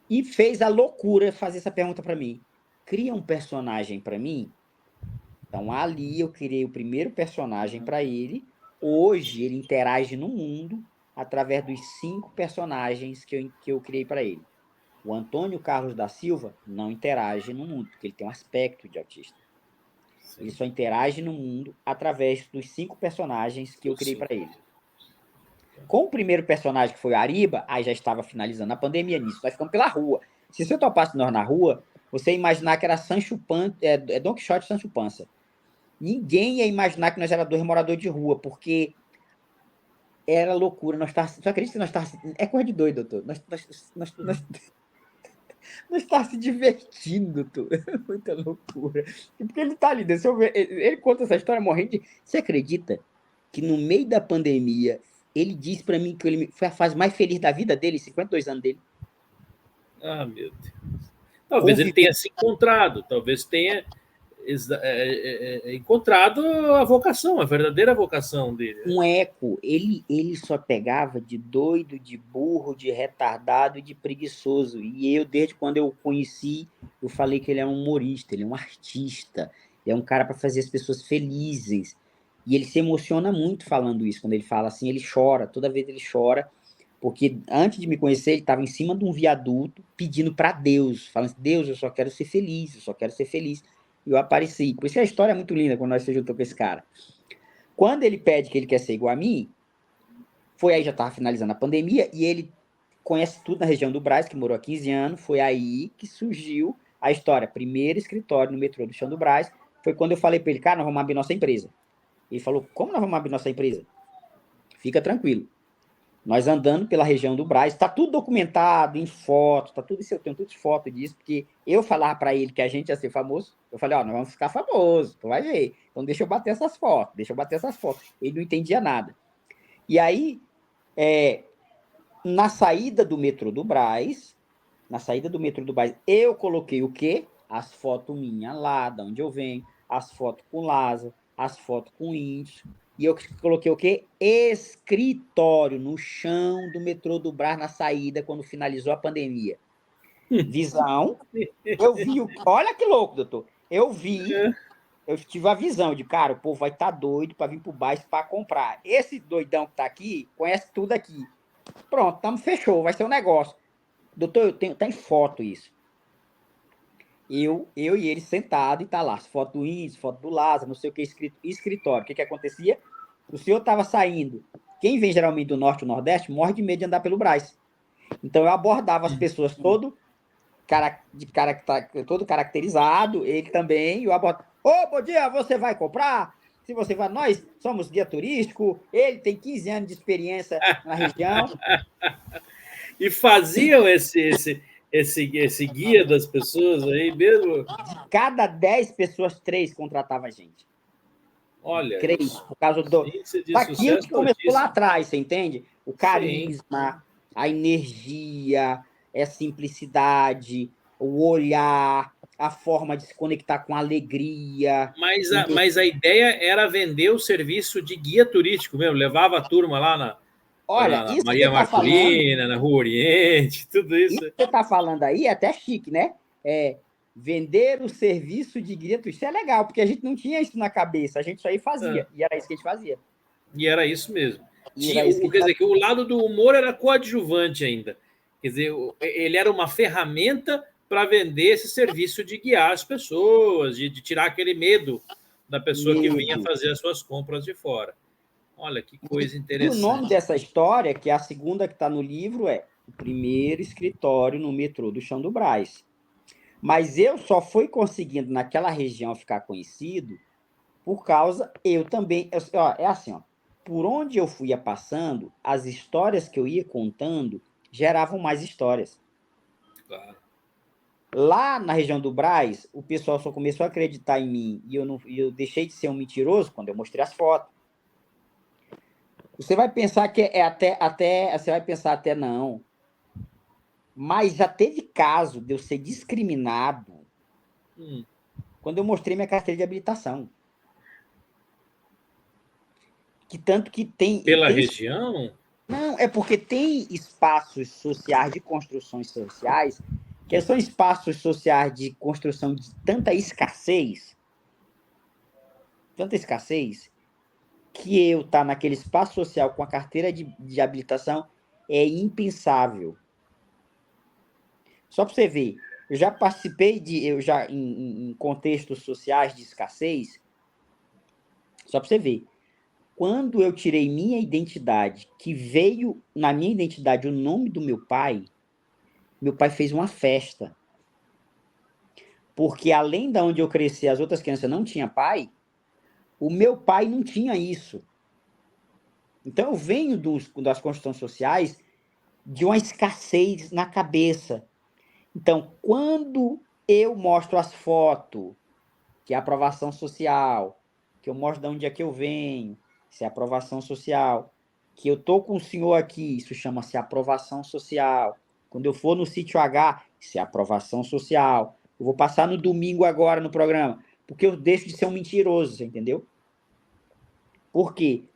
e fez a loucura de fazer essa pergunta para mim. Cria um personagem para mim? Então ali eu criei o primeiro personagem para ele. Hoje ele interage no mundo. através dos 5 personagens que eu criei para ele. O Antônio Carlos da Silva não interage no mundo, porque ele tem um aspecto de autista. Sim. Ele só interage no mundo através dos 5 personagens que eu criei para ele. Com o primeiro personagem, que foi o Ariba, aí já estava finalizando a pandemia nisso. Nós ficamos pela rua. Se você topasse nós na rua, você ia imaginar que era Sancho Panza, Don Quixote e Sancho Panza. Ninguém ia imaginar que nós éramos 2 moradores de rua, porque era loucura. Você acredita que nós estávamos... É coisa de doido, doutor. Nós estávamos se divertindo, doutor. É muita loucura. Porque ele está ali, deixa eu ver. Ele conta essa história morrendo de... Você acredita que no meio da pandemia ele disse para mim que foi a fase mais feliz da vida dele, 52 anos dele? Ah, meu Deus. Talvez ele tenha se encontrado, talvez tenha encontrado a vocação, a verdadeira vocação dele. Um eco. Ele só pegava de doido, de burro, de retardado e de preguiçoso. E eu, desde quando eu o conheci, eu falei que ele é um humorista, ele é um artista, é um cara para fazer as pessoas felizes. E ele se emociona muito falando isso. Quando ele fala assim, ele chora. Toda vez ele chora. Porque antes de me conhecer, ele estava em cima de um viaduto pedindo para Deus. Falando assim, Deus, eu só quero ser feliz, eu só quero ser feliz. E eu apareci. Por isso que a história é muito linda quando nós se juntou com esse cara. Quando ele pede que ele quer ser igual a mim, foi aí, já estava finalizando a pandemia, e ele conhece tudo na região do Brás, que morou há 15 anos. Foi aí que surgiu a história. Primeiro escritório no metrô do Chão do Brás. Foi quando eu falei para ele, cara, nós vamos abrir nossa empresa. Ele falou, como nós vamos abrir nossa empresa? Fica tranquilo. Nós andando pela região do Brás, está tudo documentado em foto, tá tudo isso, eu tenho tudo de foto disso, porque eu falava para ele que a gente ia ser famoso, eu falei, nós vamos ficar famosos, tu vai ver, então deixa eu bater essas fotos, ele não entendia nada. E aí, na saída do metrô do Brás, eu coloquei o quê? As fotos minhas lá, de onde eu venho, as fotos com o Lázaro, as fotos com o Índio. E eu coloquei o quê? Escritório no chão do metrô do Brás na saída, quando finalizou a pandemia. Visão. Eu vi Olha que louco, doutor. Eu tive a visão de, cara, o povo vai estar doido para vir pro bairro para comprar. Esse doidão que tá aqui, conhece tudo aqui. Pronto, fechou, vai ser um negócio. Doutor, tem foto isso. Eu e ele sentado e tá lá, foto do Índio, foto do Lázaro, não sei o que, escritório. O que acontecia? O senhor estava saindo. Quem vem geralmente do norte ou nordeste morre de medo de andar pelo Brás. Então eu abordava as pessoas todo caracterizado, ele também, eu abordava. Bom dia, você vai comprar? Se você vai, nós somos guia turístico, ele tem 15 anos de experiência na região. E faziam esse guia das pessoas aí mesmo? De cada 10 pessoas, 3 contratavam a gente. Olha, 3, isso. por causa daquilo que começou lá atrás, você entende? O carisma, sim, a energia, a simplicidade, o olhar, a forma de se conectar com alegria. Mas a ideia era vender o serviço de guia turístico mesmo, levava a turma lá na Maria Marculina, na Rua Oriente, tudo isso. Isso que você está falando aí é até chique, né? Vender o serviço de guia turístico. Isso é legal, porque a gente não tinha isso na cabeça, a gente só aí fazia, e era isso que a gente fazia. E era isso mesmo. Quer dizer, que o lado do humor era coadjuvante ainda. Quer dizer, ele era uma ferramenta para vender esse serviço de guiar as pessoas, de tirar aquele medo da pessoa que vinha fazer as suas compras de fora. Olha, que coisa interessante. E o nome dessa história, que é a segunda que está no livro, é O Primeiro Escritório no Metrô do Chão do Brás. Mas eu só fui conseguindo naquela região ficar conhecido por causa, eu também, é assim, por onde eu fui passando, as histórias que eu ia contando geravam mais histórias. Claro. Lá na região do Brás, o pessoal só começou a acreditar em mim e eu deixei de ser um mentiroso quando eu mostrei as fotos. Você vai pensar que você vai pensar até não. Mas já teve caso de eu ser discriminado quando eu mostrei minha carteira de habilitação. Que tanto que tem... Pela região? Não, é porque tem espaços sociais de construções sociais que são espaços sociais de construção de tanta escassez, que eu estar naquele espaço social com a carteira de habilitação é impensável. Só para você ver, eu já participei em contextos sociais de escassez, só para você ver. Quando eu tirei minha identidade, que veio na minha identidade o nome do meu pai fez uma festa. Porque além de onde eu cresci, as outras crianças não tinham pai, o meu pai não tinha isso. Então eu venho das construções sociais de uma escassez na cabeça. Então, quando eu mostro as fotos, que é aprovação social, que eu mostro de onde é que eu venho, isso é aprovação social, que eu tô com o senhor aqui, isso chama-se aprovação social. Quando eu for no sítio H, isso é aprovação social. Eu vou passar no domingo agora no programa, porque eu deixo de ser um mentiroso, você entendeu? Porque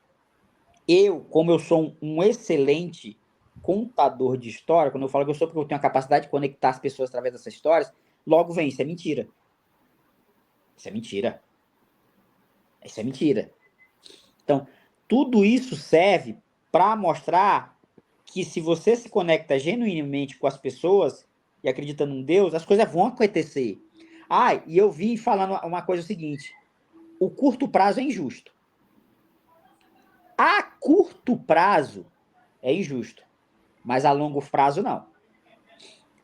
como eu sou um excelente contador de história, quando eu falo que eu sou porque eu tenho a capacidade de conectar as pessoas através dessas histórias, logo vem, isso é mentira. Isso é mentira. Isso é mentira. Então, tudo isso serve para mostrar que se você se conecta genuinamente com as pessoas e acredita num Deus, as coisas vão acontecer. Ah, e eu vi falando uma coisa seguinte: o curto prazo é injusto. A curto prazo é injusto, mas a longo prazo não.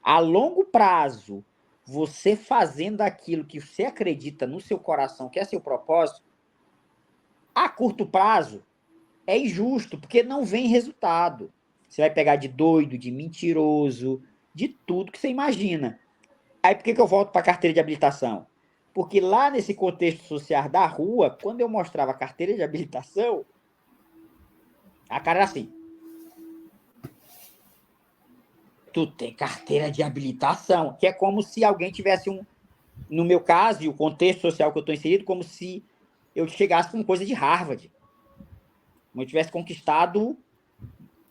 A longo prazo, você fazendo aquilo que você acredita no seu coração, que é seu propósito, a curto prazo é injusto, porque não vem resultado. Você vai pegar de doido, de mentiroso, de tudo que você imagina. Aí por que eu volto para a carteira de habilitação? Porque lá nesse contexto social da rua, quando eu mostrava a carteira de habilitação, a cara era assim: tu tem carteira de habilitação, que é como se alguém tivesse no meu caso, e o contexto social que eu estou inserido, como se eu chegasse com coisa de Harvard. Como eu tivesse conquistado.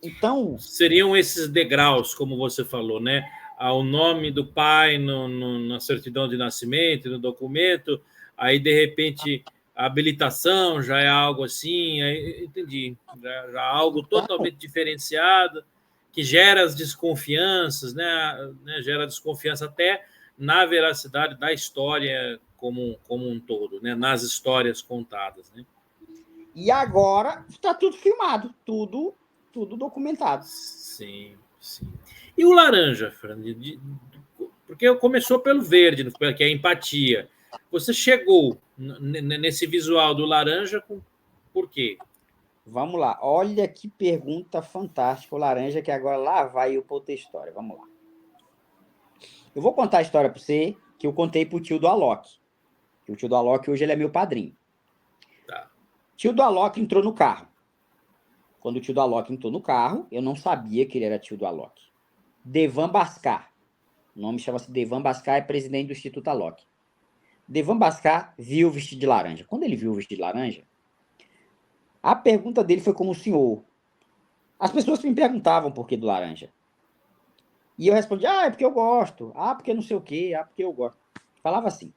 Então. Seriam esses degraus, como você falou, né? Ao nome do pai na certidão de nascimento, no documento, aí de repente a habilitação já é algo assim, aí, entendi, já algo totalmente diferenciado, que gera as desconfianças, né? Gera desconfiança até na veracidade da história como um todo, né? Nas histórias contadas, né? E agora está tudo filmado, tudo documentado. Sim, sim. E o laranja, Fran? Porque começou pelo verde, que é a empatia. Você chegou nesse visual do laranja por quê? Vamos lá. Olha que pergunta fantástica, o laranja, que agora lá vai eu para outra história. Vamos lá. Eu vou contar a história para você que eu contei para o tio do Alok. O tio do Alok hoje ele é meu padrinho. Tá. Tio do Alok entrou no carro. Quando o tio do Alok entrou no carro, eu não sabia que ele era tio do Alok. Devan Bhaskar. O nome chama-se Devan Bhaskar, é presidente do Instituto Alok. Devan Bhaskar viu o vestido de laranja. Quando ele viu o vestido de laranja, a pergunta dele foi como o senhor. As pessoas me perguntavam por que do laranja. E eu respondia, é porque eu gosto. Ah, porque não sei o quê. Ah, porque eu gosto. Falava assim.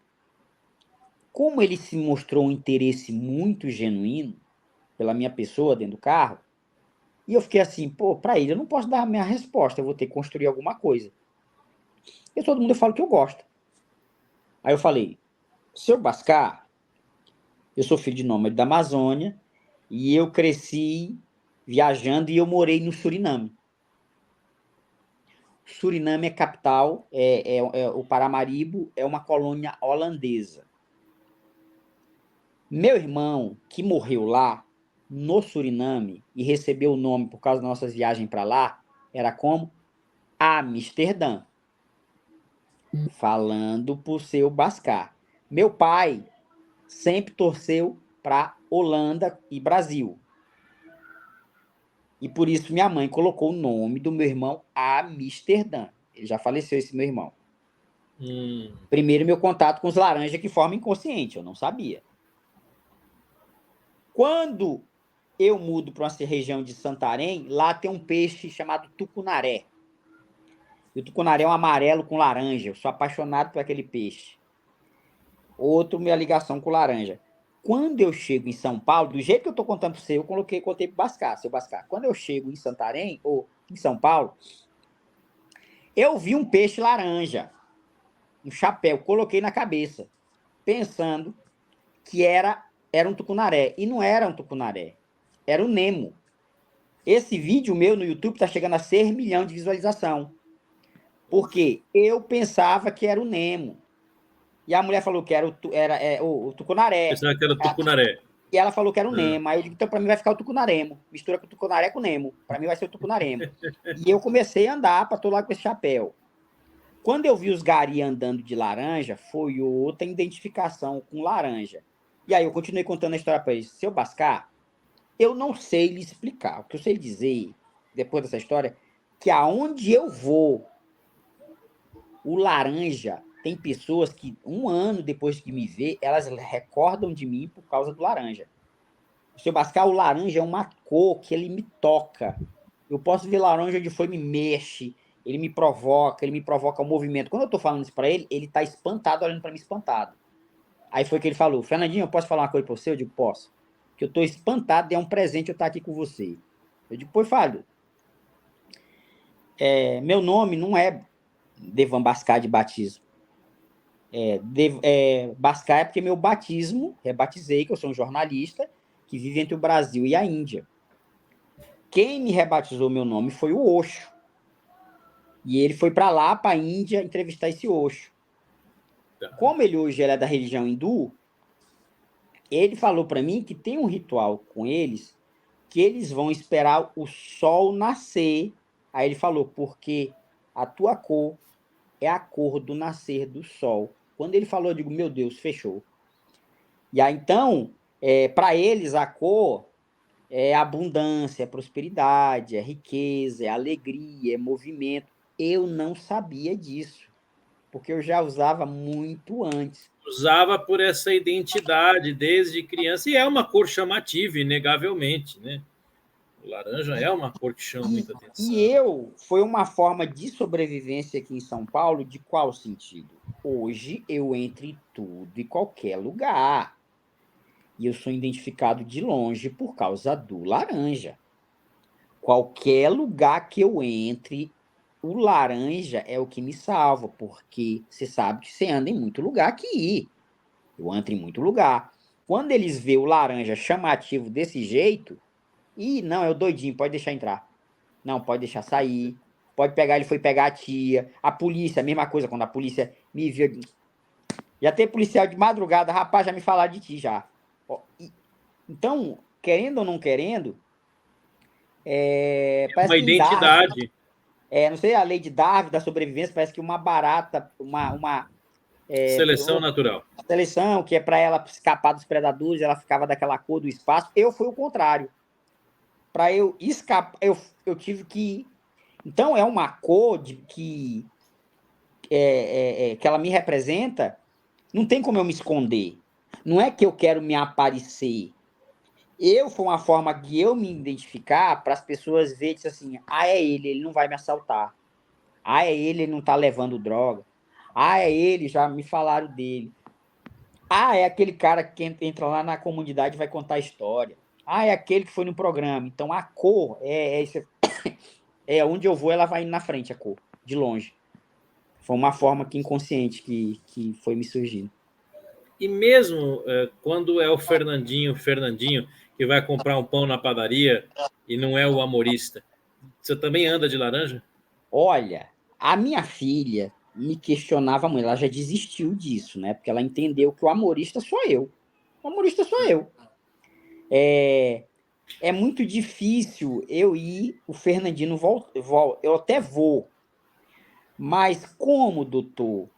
Como ele se mostrou um interesse muito genuíno pela minha pessoa dentro do carro, e eu fiquei assim, pô, para ele eu não posso dar a minha resposta, eu vou ter que construir alguma coisa. E todo mundo eu falo que eu gosto. Aí eu falei, seu Bhaskar, eu sou filho de nômade da Amazônia, e eu cresci viajando e eu morei no Suriname. Suriname é capital, o Paramaribo é uma colônia holandesa. Meu irmão, que morreu lá, no Suriname, e recebeu o nome por causa das nossas viagens para lá, era como Amsterdã. Falando por seu Bhaskar. Meu pai sempre torceu para Holanda e Brasil. E por isso minha mãe colocou o nome do meu irmão Amsterdã. Ele já faleceu, esse meu irmão. Primeiro, meu contato com os laranjas que forma inconsciente, eu não sabia. Quando eu mudo para uma região de Santarém, lá tem um peixe chamado tucunaré. E o tucunaré é um amarelo com laranja. Eu sou apaixonado por aquele peixe. Outro, minha ligação com laranja. Quando eu chego em São Paulo, do jeito que eu estou contando para você, eu contei para o Bascar, seu Bascar. Quando eu chego em Santarém, ou em São Paulo, eu vi um peixe laranja, um chapéu, coloquei na cabeça, pensando que era um tucunaré. E não era um tucunaré, era o Nemo. Esse vídeo meu no YouTube está chegando a 6 milhões de visualização. Porque eu pensava que era o Nemo. E a mulher falou que era o tucunaré. Pensava que era tucunaré. E ela falou que era o Nemo. Aí eu digo, então para mim vai ficar o tucunaremo. Mistura com o tucunaré com o Nemo. Para mim vai ser o tucunaremo. E eu comecei a andar para todo lado com esse chapéu. Quando eu vi os gari andando de laranja, foi outra identificação com laranja. E aí eu continuei contando a história para eles. Seu Bascar, eu não sei lhe explicar. O que eu sei dizer, depois dessa história, que aonde eu vou, o laranja, tem pessoas que, um ano depois que me vê, elas recordam de mim por causa do laranja. Seu Bascar, o laranja é uma cor que ele me toca. Eu posso ver laranja onde foi, me mexe, ele me provoca o movimento. Quando eu tô falando isso para ele, ele tá espantado, olhando para mim espantado. Aí foi que ele falou, Fernandinho, eu posso falar uma coisa para você? Eu digo, posso. Que eu tô espantado, é um presente eu estar aqui com você. Eu digo, pois falo. Meu nome não é Devan Bascar de batismo. Bascar é porque meu batismo, rebatizei, que eu sou um jornalista que vive entre o Brasil e a Índia. Quem me rebatizou meu nome foi o Osho. E ele foi para lá, para a Índia, entrevistar esse Osho. Como ele hoje é da religião hindu, ele falou para mim que tem um ritual com eles, que eles vão esperar o sol nascer. Aí ele falou, porque a tua cor é a cor do nascer do sol. Quando ele falou, eu digo, meu Deus, fechou. E aí, então, para eles, a cor é abundância, é prosperidade, é riqueza, é alegria, é movimento. Eu não sabia disso, porque eu já usava muito antes. Usava por essa identidade desde criança, e é uma cor chamativa, inegavelmente, né? O laranja é uma cor que chama muita atenção. Foi uma forma de sobrevivência aqui em São Paulo, de qual sentido? Hoje eu entro em tudo e qualquer lugar. E eu sou identificado de longe por causa do laranja. Qualquer lugar que eu entre, o laranja é o que me salva, porque você sabe que você anda em muito lugar aqui. Eu ando em muito lugar. Quando eles vê o laranja chamativo desse jeito, não, é o doidinho, pode deixar entrar. Não, pode deixar sair. Pode pegar, ele foi pegar a tia. A polícia, a mesma coisa, quando a polícia me viu. Já tem policial de madrugada, rapaz, já me falaram de ti já. Então, querendo ou não querendo, parece Uma que em Darwin, identidade. não sei, a lei de Darwin da sobrevivência, parece que uma barata, uma Seleção natural. seleção, que é para ela escapar dos predadores, ela ficava daquela cor do espaço. Eu fui o contrário. Para eu escapar, eu tive que. Então, é uma cor que ela me representa, não tem como eu me esconder. Não é que eu quero me aparecer. Foi uma forma de eu me identificar para as pessoas verem assim, é ele não vai me assaltar. É ele não tá levando droga. É ele, já me falaram dele. É aquele cara que entra lá na comunidade e vai contar a história. É aquele que foi no programa. Então, a cor onde eu vou, ela vai indo na frente, a cor, de longe. Foi uma forma que inconsciente que foi me surgindo. E mesmo quando é o Fernandinho, que vai comprar um pão na padaria e não é o amorista, você também anda de laranja? Olha, a minha filha me questionava muito, ela já desistiu disso, né? Porque ela entendeu que o amorista sou eu. O amorista sou eu. É muito difícil eu ir, o Fernandino eu até vou. Mas como, doutor,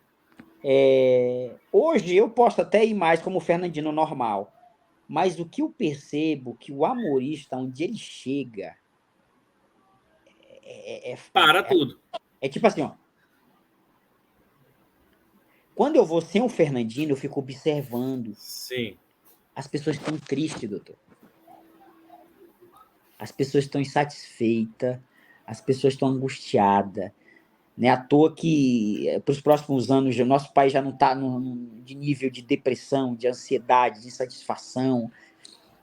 hoje eu posso até ir mais como o Fernandino normal. Mas o que eu percebo que o amorista, onde ele chega, Para tudo. é tipo assim, ó. Quando eu vou sem o Fernandino, eu fico observando. Sim. As pessoas estão tristes, doutor. As pessoas estão insatisfeitas. As pessoas estão angustiadas. Não é à toa que, para os próximos anos, o nosso país já não está de nível de depressão, de ansiedade, de insatisfação,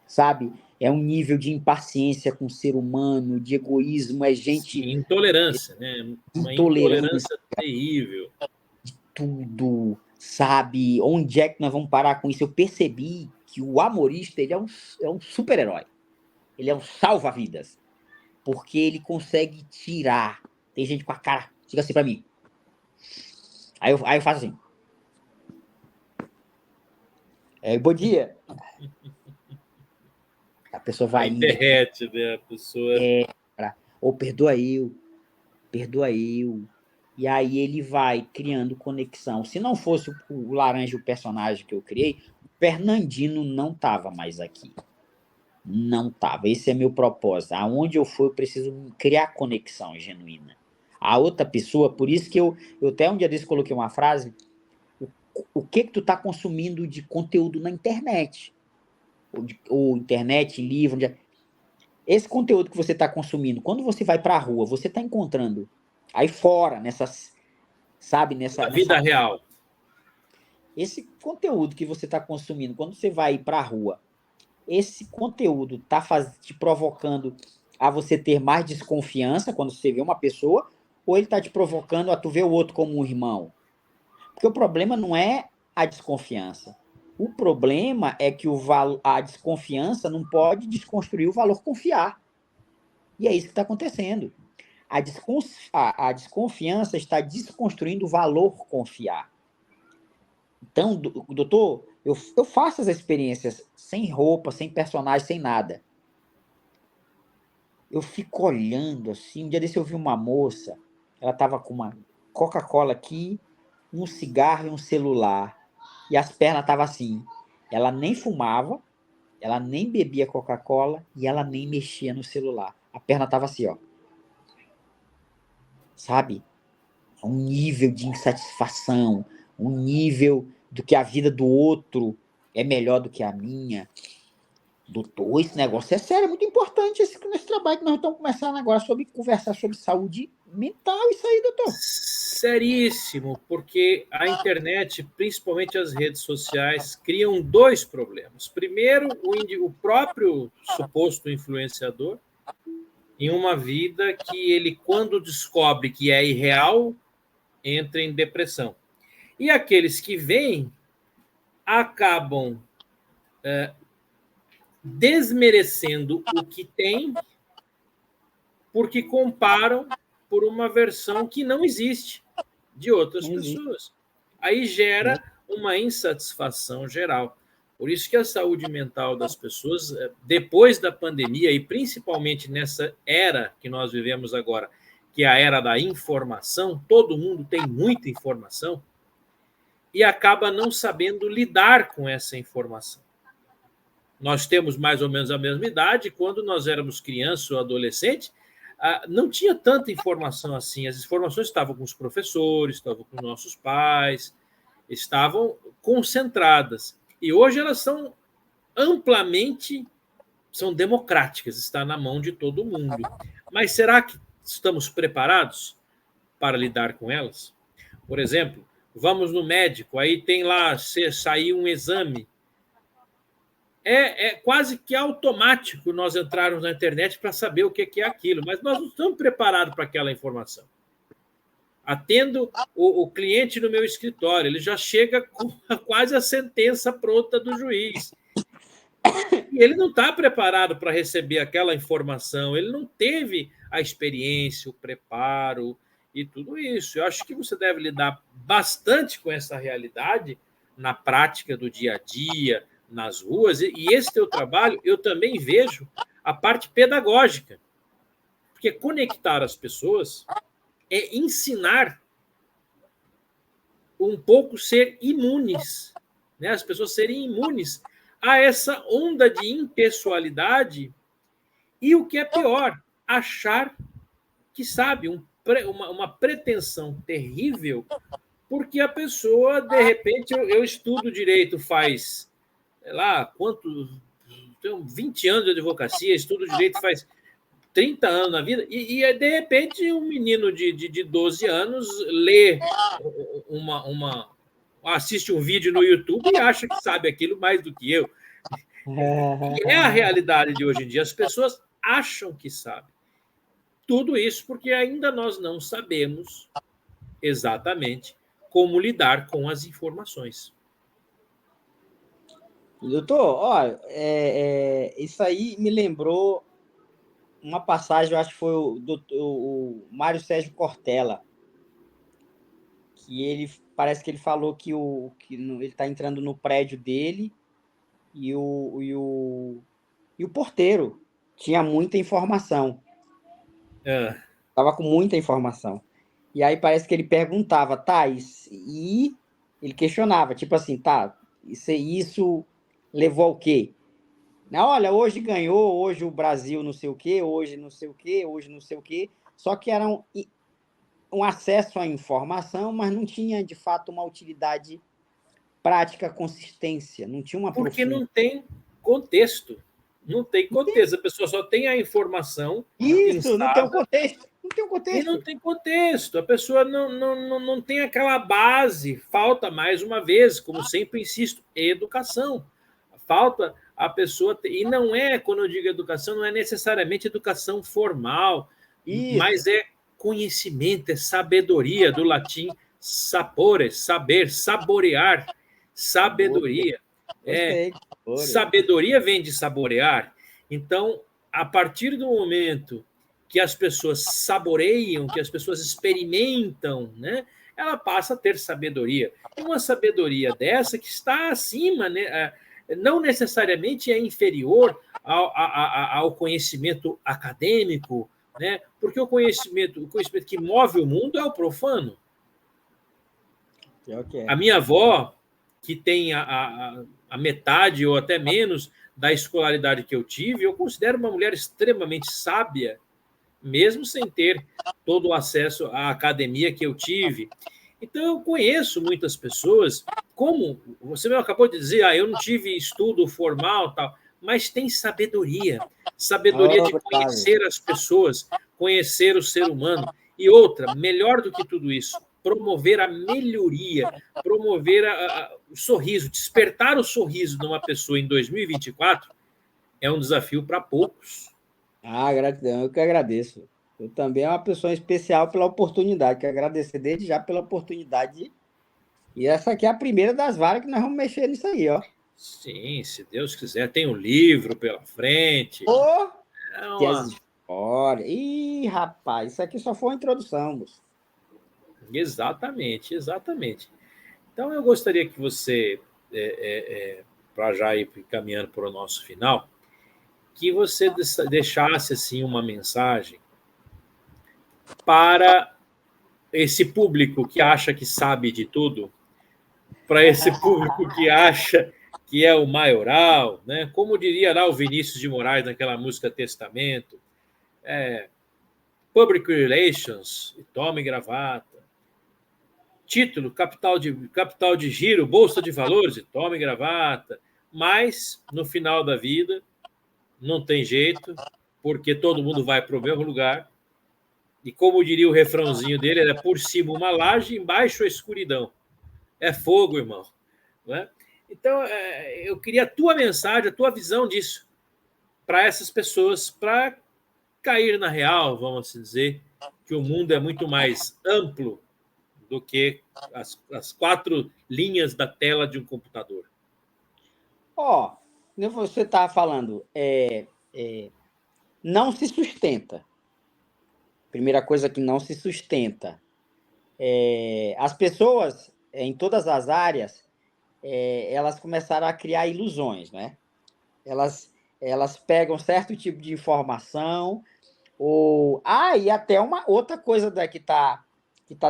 sabe? É um nível de impaciência com o ser humano, de egoísmo, é gente... Sim, intolerância, né? Uma intolerância, intolerância terrível. tudo, sabe? Onde é que nós vamos parar com isso? Eu percebi que o humorista, ele é um super-herói. Ele é um salva-vidas. Porque ele consegue tirar. Tem gente com a cara... Diga assim pra mim. Aí eu faço assim. Bom dia. A pessoa vai Aí indo. derrete, né? A pessoa. Ou perdoa eu. Perdoa eu. E aí ele vai criando conexão. Se não fosse o Laranja, o personagem que eu criei, o Fernandino não tava mais aqui. Não tava. Esse é meu propósito. Aonde eu for, eu preciso criar conexão genuína. A outra pessoa, por isso que eu até um dia desse coloquei uma frase, o que tu tá consumindo de conteúdo na internet? Ou internet, livro, esse conteúdo que você está consumindo, quando você vai para a rua, você está encontrando aí fora, nessas, sabe, Na vida real. Esse conteúdo que você está consumindo, quando você vai para a rua, esse conteúdo está te provocando a você ter mais desconfiança quando você vê uma pessoa, ou ele está te provocando a tu ver o outro como um irmão? Porque o problema não é a desconfiança. O problema é que a desconfiança não pode desconstruir o valor confiar. E é isso que está acontecendo. A desconfiança está desconstruindo o valor confiar. Então, doutor, eu faço as experiências sem roupa, sem personagem, sem nada. Eu fico olhando assim. Um dia desse eu vi uma moça, ela estava com uma Coca-Cola aqui, um cigarro e um celular. E as pernas estavam assim. Ela nem fumava, ela nem bebia Coca-Cola e ela nem mexia no celular. A perna estava assim, ó. Sabe? Um nível de insatisfação, um nível do que a vida do outro é melhor do que a minha. Doutor, esse negócio é sério, é muito importante esse trabalho que nós estamos começando agora sobre conversar sobre saúde mental, isso aí, doutor. Seríssimo, porque a internet, principalmente as redes sociais, criam dois problemas. Primeiro, o próprio suposto influenciador, em uma vida que ele, quando descobre que é irreal, entra em depressão. E aqueles que vêm acabam desmerecendo o que tem porque comparam por uma versão que não existe de outras pessoas. Aí gera uma insatisfação geral. Por isso que a saúde mental das pessoas, depois da pandemia, e principalmente nessa era que nós vivemos agora, que é a era da informação, todo mundo tem muita informação, e acaba não sabendo lidar com essa informação. Nós temos mais ou menos a mesma idade, quando nós éramos crianças ou adolescentes, não tinha tanta informação assim. As informações estavam com os professores, estavam com nossos pais, estavam concentradas. E hoje elas são amplamente, são democráticas, está na mão de todo mundo. Mas será que estamos preparados para lidar com elas? Por exemplo, vamos no médico, aí tem lá, sair um exame. É quase que automático nós entrarmos na internet para saber o que é aquilo, mas nós não estamos preparados para aquela informação. Atendo o cliente no meu escritório, ele já chega com quase a sentença pronta do juiz. E ele não está preparado para receber aquela informação, ele não teve a experiência, o preparo e tudo isso. Eu acho que você deve lidar bastante com essa realidade na prática do dia a dia, nas ruas, e esse teu trabalho eu também vejo a parte pedagógica, porque conectar as pessoas é ensinar um pouco ser imunes, né? As pessoas serem imunes a essa onda de impessoalidade e, o que é pior, achar que sabe, uma pretensão terrível, porque a pessoa, de repente, eu estudo direito faz, sei lá, tenho 20 anos de advocacia, estudo direito faz 30 anos na vida, e de repente um menino de 12 anos lê assiste um vídeo no YouTube e acha que sabe aquilo mais do que eu. E é a realidade de hoje em dia. As pessoas acham que sabem. Tudo isso porque ainda nós não sabemos exatamente como lidar com as informações. Doutor, olha, isso aí me lembrou uma passagem, eu acho que foi o Mário Sérgio Cortella, que ele parece que ele falou que ele está entrando no prédio dele e o porteiro tinha muita informação. Estava com muita informação. E aí parece que ele perguntava, tá, e ele questionava, tipo assim, tá, isso levou ao quê? Olha, hoje ganhou, hoje o Brasil não sei o quê, hoje não sei o quê, hoje não sei o quê. Só que era um acesso à informação, mas não tinha, de fato, uma utilidade prática, consistência, não tinha uma Porque não tem contexto. Não tem contexto. A pessoa só tem a informação. Isso, não tem um contexto. Não tem um contexto. E não tem contexto. A pessoa não tem aquela base. Falta, mais uma vez, como sempre insisto, educação. Falta a pessoa ter... E não é, quando eu digo educação, não é necessariamente educação formal, mas é conhecimento, é sabedoria, do latim sapore, saber, saborear, sabedoria. Sabedoria vem de saborear. Então, a partir do momento que as pessoas saboreiam, que as pessoas experimentam, né, ela passa a ter sabedoria. E uma sabedoria dessa que está acima, né, não necessariamente é inferior ao conhecimento acadêmico, né, porque o conhecimento que move o mundo é o profano. A minha avó, que tem a metade ou até menos da escolaridade que eu tive, eu considero uma mulher extremamente sábia, mesmo sem ter todo o acesso à academia que eu tive. Então, eu conheço muitas pessoas, como você mesmo acabou de dizer, eu não tive estudo formal, tal, mas tem sabedoria. Sabedoria de conhecer as pessoas, conhecer o ser humano. E outra, melhor do que tudo isso, promover a melhoria, promover o sorriso, despertar o sorriso de uma pessoa em 2024 é um desafio para poucos. Gratidão, eu que agradeço. Eu também é uma pessoa especial pela oportunidade, quero agradecer desde já pela oportunidade. E essa aqui é a primeira das várias que nós vamos mexer nisso aí, ó. Sim, se Deus quiser, tem um livro pela frente. Que as histórias. Ih, rapaz, isso aqui só foi uma introdução, moço. Exatamente, exatamente. Então, eu gostaria que você, para já ir caminhando para o nosso final, que você deixasse assim uma mensagem para esse público que acha que sabe de tudo, para esse público que acha que é o maioral, né? Como diria lá o Vinícius de Moraes naquela música Testamento, Public Relations, tome gravata, título, capital de giro, bolsa de valores, tome gravata, mas no final da vida não tem jeito, porque todo mundo vai para o mesmo lugar. E como diria o refrãozinho dele, era por cima uma laje, embaixo a escuridão. É fogo, irmão. Não é? Então, eu queria a tua mensagem, a tua visão disso, para essas pessoas, para cair na real, vamos dizer, que o mundo é muito mais amplo do que as 4 linhas da tela de um computador. Você está falando, não se sustenta. Primeira coisa que não se sustenta. As pessoas, em todas as áreas, elas começaram a criar ilusões, né? Elas pegam certo tipo de informação, e até uma outra coisa que tá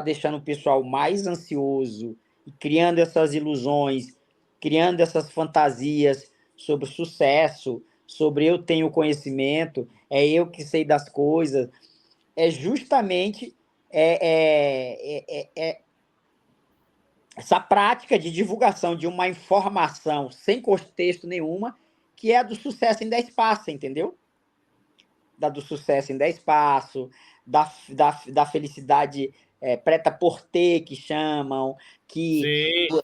deixando o pessoal mais ansioso e criando essas ilusões, criando essas fantasias sobre sucesso, sobre eu tenho conhecimento, é eu que sei das coisas, é justamente essa prática de divulgação de uma informação sem contexto nenhuma, que é a do sucesso em 10 passos, entendeu? do sucesso em 10 passos, da felicidade preta por ter, que chamam, que Sim.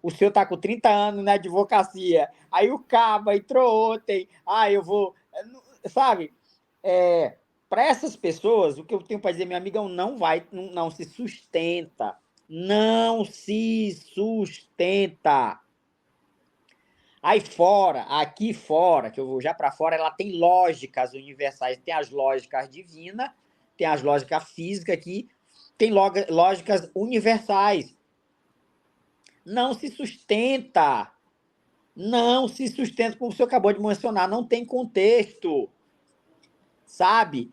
o senhor está com 30 anos na advocacia, aí o caba entrou ontem, eu vou... Sabe? Para essas pessoas, o que eu tenho para dizer, meu amigão, não se sustenta. Não se sustenta. Aqui fora, que eu vou já para fora, ela tem lógicas universais, tem as lógicas divinas, tem as lógicas físicas aqui, tem lógicas universais. Não se sustenta. Não se sustenta, como o senhor acabou de mencionar, não tem contexto. Sabe?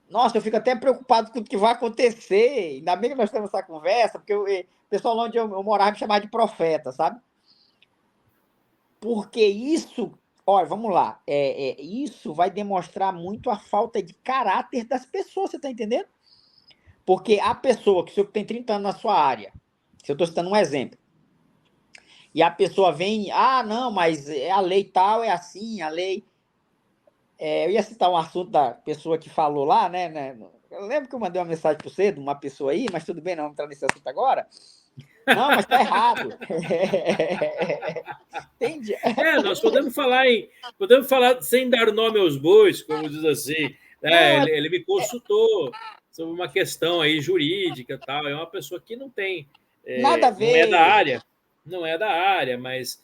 Nossa, eu fico até preocupado com o que vai acontecer. Ainda bem que nós temos essa conversa, porque o pessoal onde eu morava me chamava de profeta, sabe? Porque isso, olha, vamos lá, isso vai demonstrar muito a falta de caráter das pessoas, você está entendendo? Porque a pessoa que o senhor tem 30 anos na sua área, se eu estou citando um exemplo, e a pessoa vem, não, mas a lei tal é assim, a lei... eu ia citar um assunto da pessoa que falou lá, né? Eu lembro que eu mandei uma mensagem para você, de uma pessoa aí, mas tudo bem, não vamos entrar nesse assunto agora. Não, mas está errado. Entende? Nós podemos falar sem dar nome aos bois, como diz assim. Não, Ele me consultou sobre uma questão aí jurídica, tal. É uma pessoa que não tem, nada a não é da ver. área, não é da área, mas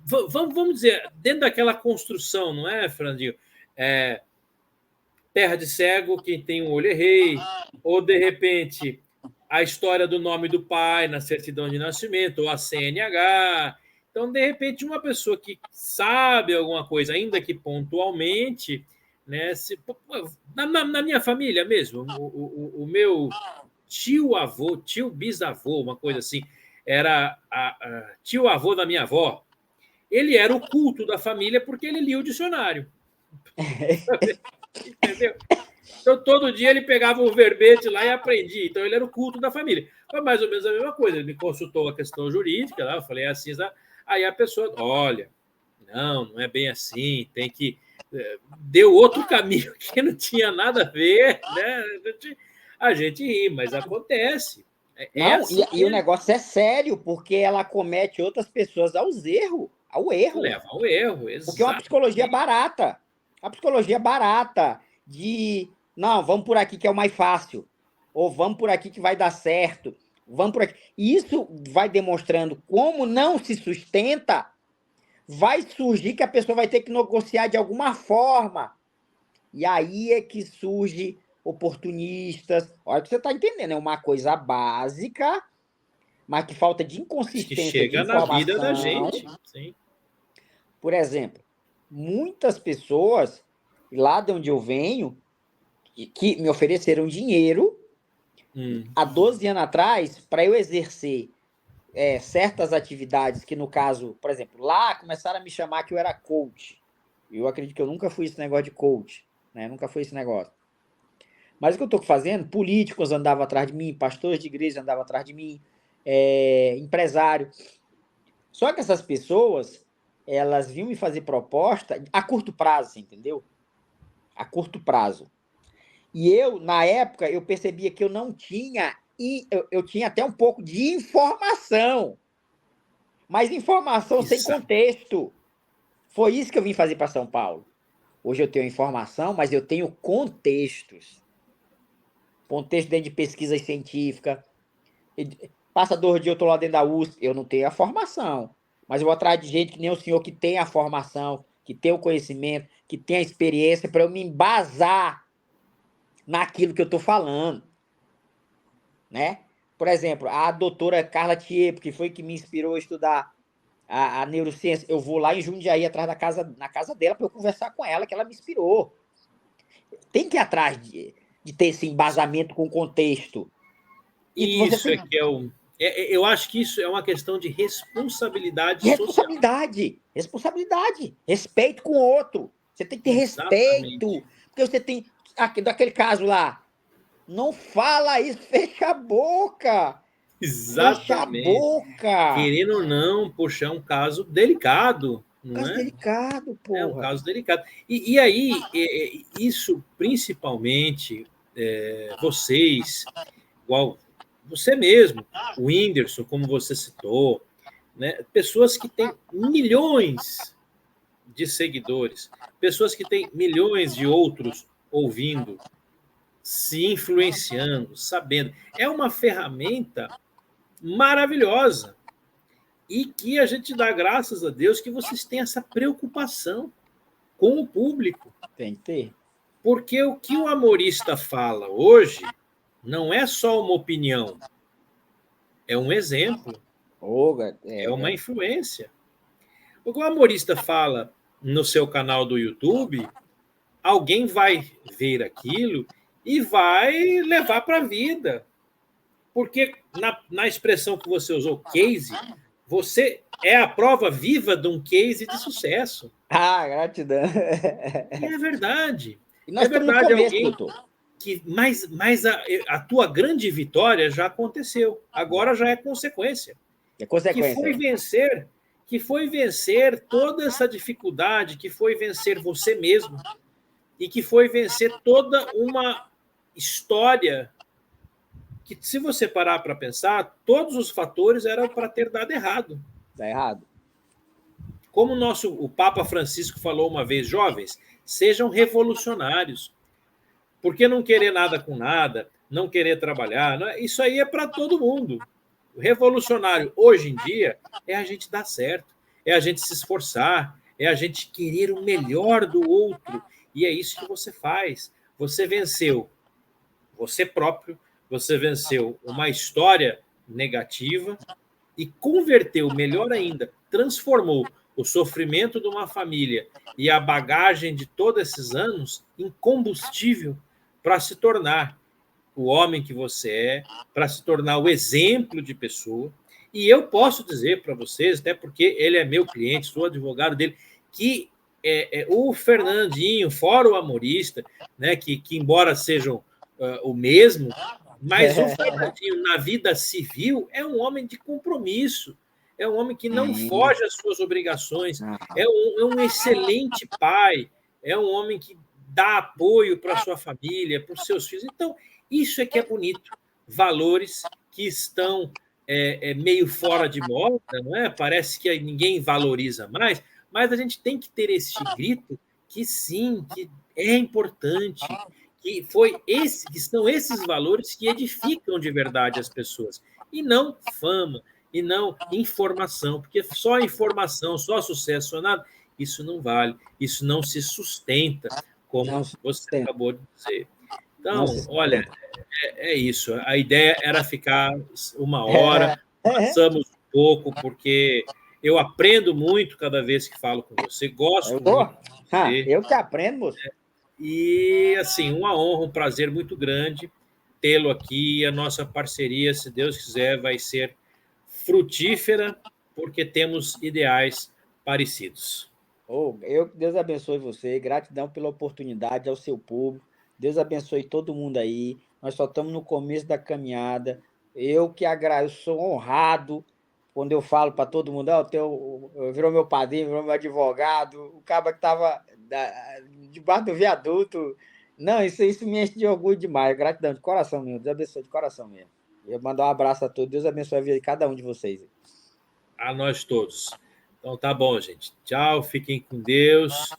vamos dizer dentro daquela construção, não é, Fernandinho? Terra de cego, quem tem um olho é rei, ou de repente a história do nome do pai na certidão de nascimento, ou a CNH. Então, de repente, uma pessoa que sabe alguma coisa, ainda que pontualmente, né, na minha família mesmo, o meu tio-avô, tio-bisavô, uma coisa assim, era tio-avô da minha avó. Ele era o culto da família porque ele lia o dicionário. Entendeu? Então, todo dia ele pegava um verbete lá e aprendia. Então, ele era o culto da família. Foi mais ou menos a mesma coisa. Ele me consultou a questão jurídica, lá, eu falei assim, aí a pessoa, olha, não é bem assim, tem que... Deu outro caminho que não tinha nada a ver, né? A gente ri, mas acontece. É Não, assim e o mesmo. negócio é sério, porque ela comete outras pessoas ao erro. Leva ao erro, Porque é uma psicologia exatamente. barata. A psicologia barata de, não, vamos por aqui que é o mais fácil. Ou vamos por aqui que vai dar certo. Vamos por aqui. E isso vai demonstrando como não se sustenta, vai surgir que a pessoa vai ter que negociar de alguma forma. E aí é que surge oportunistas. Olha que você está entendendo, é uma coisa básica, mas que falta de Mas que inconsistência de chega na vida da informação. gente. Sim. Por exemplo, muitas pessoas, lá de onde eu venho, que me ofereceram dinheiro há 12 anos atrás para eu exercer certas atividades que, no caso, por exemplo, lá começaram a me chamar que eu era coach. Eu acredito que eu nunca fui esse negócio de coach, né? Nunca fui esse negócio. Mas o que eu estou fazendo, políticos andavam atrás de mim, pastores de igreja andavam atrás de mim, empresário. Só que essas pessoas, elas vinham me fazer proposta a curto prazo, entendeu? A curto prazo. E eu, na época, eu percebia que eu não tinha, e eu tinha até um pouco de informação, mas informação sem Isso. contexto. Foi isso que eu vim fazer para São Paulo. Hoje eu tenho informação, mas eu tenho contextos. Contexto dentro de pesquisa científica. Passa 2 dias, eu estou lá dentro da USP, eu não tenho a formação. Mas eu vou atrás de gente que nem o senhor, que tem a formação, que tem o conhecimento, que tem a experiência, para eu me embasar naquilo que eu estou falando. Né? Por exemplo, a doutora Carla Tiepo, que foi que me inspirou a estudar a neurociência, eu vou lá em Jundiaí, atrás na casa dela, para eu conversar com ela, que ela me inspirou. Tem que ir atrás de ter esse embasamento com contexto. E você Isso tem é que é o. Eu acho que isso é uma questão de responsabilidade social. responsabilidade, respeito com o outro. Você tem que ter respeito, Exatamente. porque você tem daquele caso lá, não fala isso, fecha a boca. Fecha a Exatamente. boca. Querendo ou não, poxa, é um caso delicado. não Caso é? delicado, porra. É um caso delicado. E aí, isso principalmente vocês, igual você mesmo, o Whindersson, como você citou, né? Pessoas que têm milhões de seguidores, pessoas que têm milhões de outros ouvindo, se influenciando, sabendo. É uma ferramenta maravilhosa e que a gente dá graças a Deus que vocês têm essa preocupação com o público. Tem que ter. Porque o que o humorista fala hoje não é só uma opinião, é um exemplo, é uma influência. O que o humorista fala no seu canal do YouTube, alguém vai ver aquilo e vai levar para a vida. Porque na expressão que você usou, case, você é a prova viva de um case de sucesso. Gratidão. E é verdade. E nós estamos no verdade, começo, doutor. Mas a tua grande vitória já aconteceu. Agora já é consequência. É consequência. Que foi vencer toda essa dificuldade, que foi vencer você mesmo e que foi vencer toda uma história que, se você parar para pensar, todos os fatores eram para ter dado errado. Dá errado. Como o Papa Francisco falou uma vez, jovens, sejam revolucionários. Porque não querer nada com nada, não querer trabalhar, isso aí é para todo mundo. O revolucionário, hoje em dia, é a gente dar certo, é a gente se esforçar, é a gente querer o melhor do outro. E é isso que você faz. Você venceu você próprio, você venceu uma história negativa e converteu, melhor ainda, transformou o sofrimento de uma família e a bagagem de todos esses anos em combustível para se tornar o homem que você é, para se tornar o exemplo de pessoa. E eu posso dizer para vocês, até porque ele é meu cliente, sou advogado dele, que o Fernandinho, fora o humorista, né, que embora sejam o mesmo, mas o Fernandinho, na vida civil, é um homem de compromisso, é um homem que não foge às suas obrigações, é um excelente pai, é um homem que dá apoio para a sua família, para os seus filhos. Então, isso é que é bonito. Valores que estão meio fora de moda, não é? Parece que ninguém valoriza mais, mas a gente tem que ter esse grito que sim, que é importante, que são esses valores que edificam de verdade as pessoas, e não fama, e não informação, porque só informação, só sucesso, só nada, isso não vale, isso não se sustenta, como você acabou de dizer. Então, olha, é isso. A ideia era ficar uma hora, passamos um pouco, porque eu aprendo muito cada vez que falo com você, gosto muito de você. Eu que aprendo, moço. E, assim, uma honra, um prazer muito grande tê-lo aqui. A nossa parceria, se Deus quiser, vai ser frutífera, porque temos ideais parecidos. Deus abençoe você, gratidão pela oportunidade ao seu público, Deus abençoe todo mundo aí, nós só estamos no começo da caminhada, eu sou honrado quando eu falo para todo mundo, virou meu padrinho, virou meu advogado, o cara que estava debaixo do viaduto, não, isso me enche de orgulho demais, gratidão de coração mesmo, Deus abençoe de coração mesmo. Eu mando um abraço a todos, Deus abençoe a vida de cada um de vocês. A nós todos. Então tá bom, gente. Tchau, fiquem com Deus.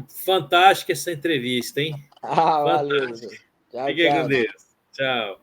Fantástica essa entrevista, hein? Valeu. Fiquem com Deus. Tchau.